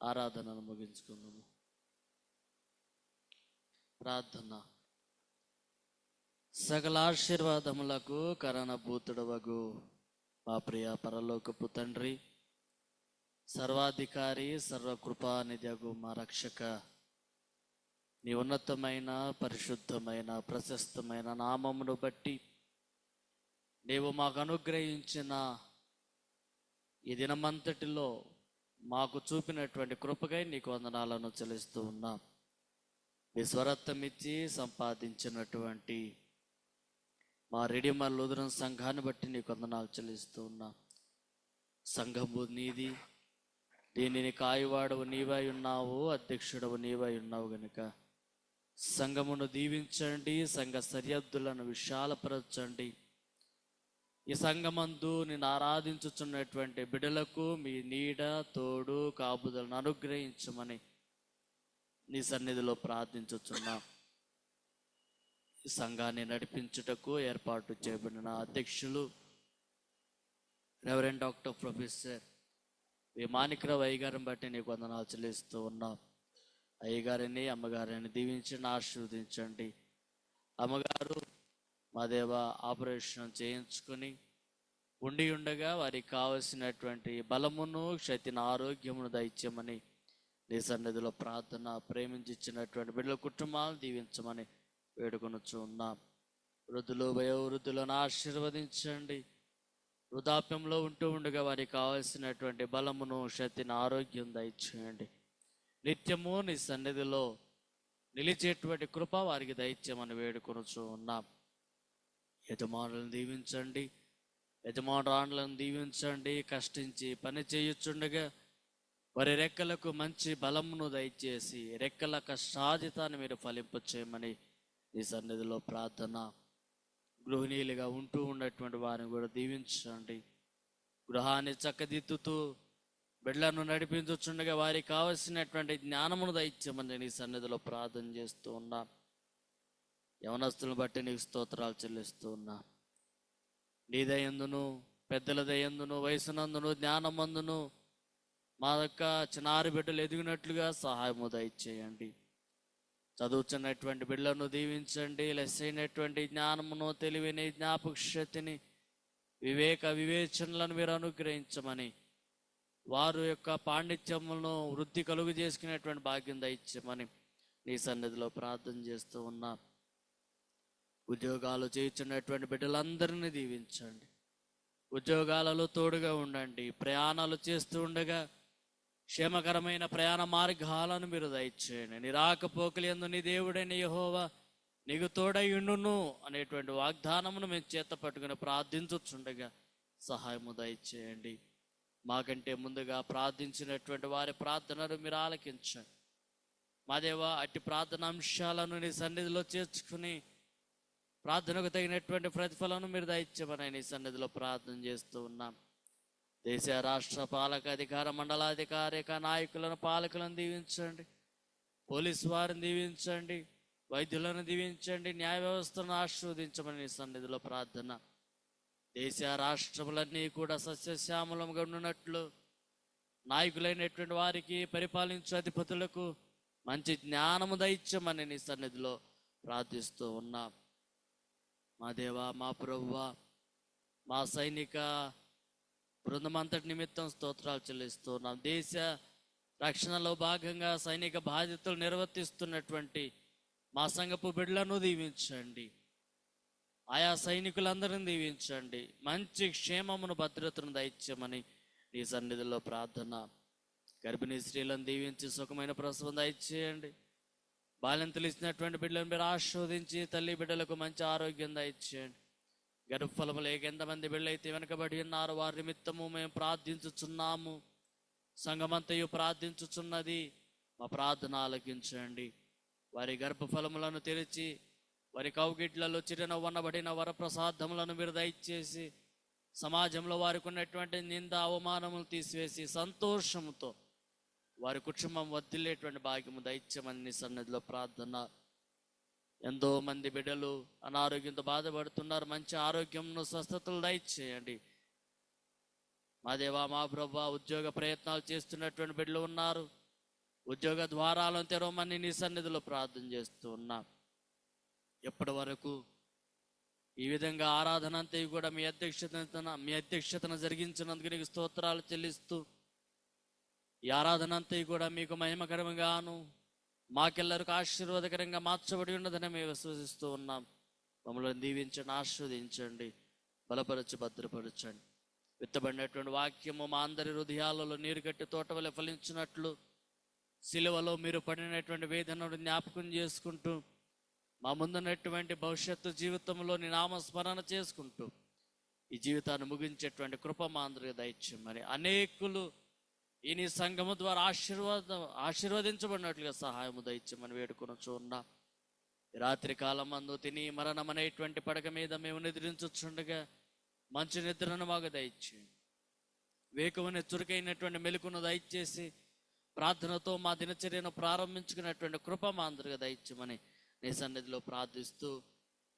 ఆరాధనను ముగించుకుందాము. ప్రార్థన. సకల ఆశీర్వాదములకు కరణభూతుడవగు మా ప్రియ పరలోకపు తండ్రి, సర్వాధికారి, సర్వకృపానిధియగు మా రక్షక, నీ ఉన్నతమైన, పరిశుద్ధమైన, ప్రశస్తమైన నామమును బట్టి నీవు మాకు అనుగ్రహించిన ఈ దినమంతటిలో మాకు చూపినటువంటి కృపకై నీకు వందనాలను చెల్లిస్తూ ఉన్నాం. మీ స్వరత్వమిచ్చి సంపాదించినటువంటి మా రెడీమర్ లూథరన్ సంఘాన్ని బట్టి నీకు వందనాలు చెల్లిస్తూ ఉన్నాం. సంఘము నీది, దీనిని కాయువాడవు నీవై ఉన్నావు, అధ్యక్షుడవు నీవై ఉన్నావు గనుక సంఘమును దీవించండి, సంఘ సరిహద్దులను విశాలపరచండి. ఈ సంఘమందు నిన్ను ఆరాధించుచున్నటువంటి బిడ్డలకు మీ నీడ, తోడు, కాపుదలను అనుగ్రహించమని నీ సన్నిధిలో ప్రార్థించుచున్నాం. ఈ సంఘాన్ని నడిపించుటకు ఏర్పాటు చేయబడిన అధ్యక్షులు రెవరెండ్ డాక్టర్ ప్రొఫెసర్ మాణిక్రావు అయ్యగారిని బట్టి నీకు వందనాలు చెల్లిస్తూ ఉన్నాం. అయ్యగారిని, అమ్మగారిని దీవించండి, ఆశీర్వదించండి. అమ్మగారు మా దేవ ఆపరేషన్ చేయించుకొని ఉండి ఉండగా వారికి కావలసినటువంటి బలమును, శక్తిని, ఆరోగ్యమును దయచేయమని నీ సన్నిధిలో ప్రార్థన, ప్రేమించినటువంటి బిడ్డల కుటుంబాలను దీవించమని వేడుకొనుచు ఉన్నాం. వృద్ధులు, వయోవృద్ధులను ఆశీర్వదించండి. వృద్ధాప్యంలో ఉంటూ ఉండగా వారికి కావలసినటువంటి బలమును, శక్తిని, ఆరోగ్యం దయచేయండి. నిత్యము నీ సన్నిధిలో నిలిచేటువంటి కృప వారికి దయచేయమని వేడుకొనుచు ఉన్నాం. యజమానులను దీవించండి, యజమానురాండ్లను దీవించండి. కష్టించి పని చేయుచుండగా వారి రెక్కలకు మంచి బలమును దయచేసి రెక్కల కష్టాజితాన్ని మీరు ఫలింప చేయమని ఈ సన్నిధిలో ప్రార్థన. గృహిణీలుగా ఉంటూ ఉన్నటువంటి వారిని కూడా దీవించండి. గృహాన్ని చక్కదిద్దుతూ బిడ్డలను నడిపించుచుండగా వారికి కావలసినటువంటి జ్ఞానమును దయచేయమని నీ సన్నిధిలో ప్రార్థన చేస్తూ ఉన్నా. యవనస్తులను బట్టి నీకు స్తోత్రాలు చెల్లిస్తూ ఉన్నా. నీ దయందును, పెద్దల దయందును, వయసునందును, జ్ఞానమందును మా యొక్క చిన్నారి బిడ్డలు ఎదిగినట్లుగా సహాయము దయచేయండి. చదువుతున్నటువంటి బిడ్డలను దీవించండి. లెస్సైనటువంటి జ్ఞానమును, తెలివిని, జ్ఞాపక శక్తిని, వివేచనలను మీరు అనుగ్రహించమని, వారు యొక్క పాండిత్యములను వృద్ధి కలుగు చేసుకునేటువంటి భాగ్యం దయచేయమని నీ సన్నిధిలో ప్రార్థన చేస్తూ ఉన్నా. ఉద్యోగాలు చేయుచున్నటువంటి బిడ్డలందరినీ దీవించండి. ఉద్యోగాలలో తోడుగా ఉండండి. ప్రయాణాలు చేస్తూ ఉండగా క్షేమకరమైన ప్రయాణ మార్గాలను మీరు దయచేయండి. నీ రాకపోకలు యందు నీ దేవుడైన యెహోవా నీకు తోడై ఉండును అనేటువంటి వాగ్దానమును మేము చేత పట్టుకుని ప్రార్థించుచుండగా సహాయము దయచేయండి. మాకంటే ముందుగా ప్రార్థించినటువంటి వారి ప్రార్థనలు మీరు ఆలకించండి. మా దేవా, అట్టి ప్రార్థన అంశాలను నీ సన్నిధిలో చేర్చుకుని ప్రార్థనకు తగినటువంటి ప్రతిఫలం మీరు దయచేయమని నీ సన్నిధిలో ప్రార్థన చేస్తూ ఉన్నాం. దేశ రాష్ట్ర పాలక అధికార మండలాధికారి నాయకులను పాలకులను దీవించండి, పోలీసు వారిని దీవించండి, వైద్యులను దీవించండి, న్యాయ వ్యవస్థను ఆశీర్వదించమని నీ సన్నిధిలో ప్రార్థన. దేశ రాష్ట్రములన్నీ కూడా సస్యశ్యామలంగా ఉన్నట్లు నాయకులైనటువంటి వారికి, పరిపాలించే అధిపతులకు మంచి జ్ఞానము దయచేయమని నీ సన్నిధిలో ప్రార్థిస్తూ ఉన్నాం. మా దేవా, మా ప్రభువా, మా సైనిక బృందమంతటి నిమిత్తం స్తోత్రాలు చెల్లిస్తున్నాం. దేశ రక్షణలో భాగంగా సైనిక బాధ్యతలు నిర్వర్తిస్తున్నటువంటి మా సంఘపు బిడ్డలను దీవించండి, ఆయా సైనికులందరిని దీవించండి, మంచి క్షేమమును భద్రతను దయచేయమని నీ సన్నిధిలో ప్రార్థన. గర్భిణీ స్త్రీలను దీవించి సుఖమైన ప్రసవం దయచేయండి. బాలింతలు ఇచ్చినటువంటి బిడ్డలను మీరు ఆశీర్వదించి తల్లి బిడ్డలకు మంచి ఆరోగ్యం దయచేయండి. గర్భఫలము లేక ఎంతమంది బిడ్డలైతే వెనకబడి ఉన్నారు వారి నిమిత్తము మేము ప్రార్థించుచున్నాము. సంఘమంతయు ప్రార్థించుచున్నది, మా ప్రార్థన ఆలకించండి. వారి గర్భఫలములను తెరిచి వారి కౌగిట్లలో చిరునవ్వనబడిన వరప్రసాదములను మీరు దయచేసి సమాజంలో వారికి ఉన్నటువంటి నింద అవమానములు తీసివేసి సంతోషముతో వారి కుటుంబం వదిలేటువంటి భాగ్యము దయచేయమని నీ సన్నిధిలో ప్రార్థన. ఎంతో మంది బిడ్డలు అనారోగ్యంతో బాధపడుతున్నారు, మంచి ఆరోగ్యంను స్వస్థతలు దయచేయండి. మా దేవా, మా ప్రభువా, ఉద్యోగ ప్రయత్నాలు చేస్తున్నటువంటి బిడ్డలు ఉన్నారు, ఉద్యోగ ద్వారాలను తెరవమని నీ సన్నిధిలో ప్రార్థన చేస్తూ ఉన్నాం. ఎప్పటి వరకు ఈ విధంగా ఆరాధన అంతా కూడా మీ అధ్యక్షతను జరిగించినందుకు నీకు స్తోత్రాలు చెల్లిస్తూ, ఈ ఆరాధన అంతా కూడా మీకు మహిమకరంగాను మాకెల్లరికి ఆశీర్వాదకరంగా మార్చబడి ఉన్నదని మేము విశ్వసిస్తూ ఉన్నాం. మమ్మల్ని దీవించండి, ఆశీర్వదించండి, బలపరచి భద్రపరచండి. విత్తబడినటువంటి వాక్యము మా అందరి హృదయాలలో నీరు కట్టి తోట వలె ఫలించినట్లు సిలువలో మీరు పడినటువంటి వేదనను జ్ఞాపకం చేసుకుంటూ మా ముందున్నటువంటి భవిష్యత్తు జీవితంలో నీ నామస్మరణ చేసుకుంటూ ఈ జీవితాన్ని ముగించేటువంటి కృప మా అందరికి దయచేయమని, అనేకులు ఈ నీ సంఘము ద్వారా ఆశీర్వదించబడినట్లుగా సహాయము దయచేయమని వేడుకొనుచు ఉన్నా. రాత్రి కాలం మందు తిని మరణం అనేటువంటి పడక మీద మేము నిద్రించుచుండగా మంచి నిద్రను మాకు దయచేయండి. వేకువని చురుకైనటువంటి మెలకును దయచేసి ప్రార్థనతో మా దినచర్యను ప్రారంభించుకున్నటువంటి కృప మా అందరికి దయచేయమని నీ సన్నిధిలో ప్రార్థిస్తూ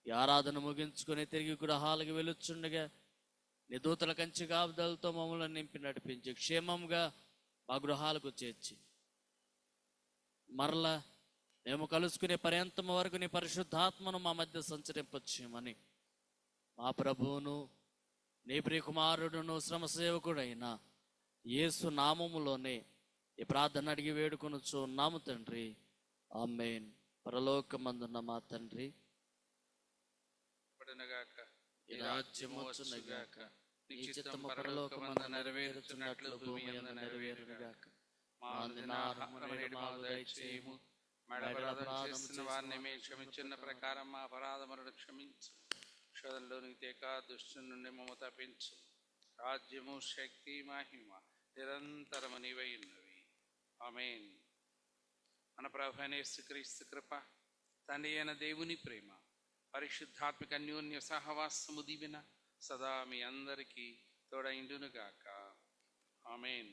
ఈ ఆరాధన ముగించుకొని తిరిగి గృహాలకు వెలుచుండగా నీ దూతల కంచి కాపుదలతో మమ్మల్ని నింపి నడిపించి క్షేమంగా మా గృహాలకు చేర్చి మరలా మేము కలుసుకునే పర్యంతం వరకు నీ పరిశుద్ధాత్మను మా మధ్య సంచరింపచేయమని మా ప్రభువును నీ ప్రియకుమారుడును శ్రమ సేవకుడైన యేసు నామములోనే ఈ ప్రార్థన అడిగి వేడుకొనుచు ఉన్నాము తండ్రి, ఆమేన్. పరలోకమందున్న మా తండ్రి, ఈ రాజ్యము వచ్చునుగాక, నీ చిత్తము పరలోకమందు నెరవేరుచున్నట్లు భూమి యందు నెరవేరునుగాక. మా అనుదిన ఆహారము నేడు మాకు దయచేయము. అపరాధం చేసిన వారిని మేము క్షమించిన ప్రకారం మా అపరాధములను క్షమించు. శోధనలోనికి తేక దుష్టు నుండి మమ్ము తప్పించు. రాజ్యము, శక్తి, మహిమ నిరంతరము నీవై ఉన్నవి. ఆమేన్. మన ప్రభువైన యేసుక్రీస్తు కృప, తండ్రి అయిన దేవుని ప్రేమ, పరిశుద్ధాత్మిక అన్యోన్య సహవాసము దీవెన సదా మీ అందరికీ తోడైండునుగాక. ఆమేన్.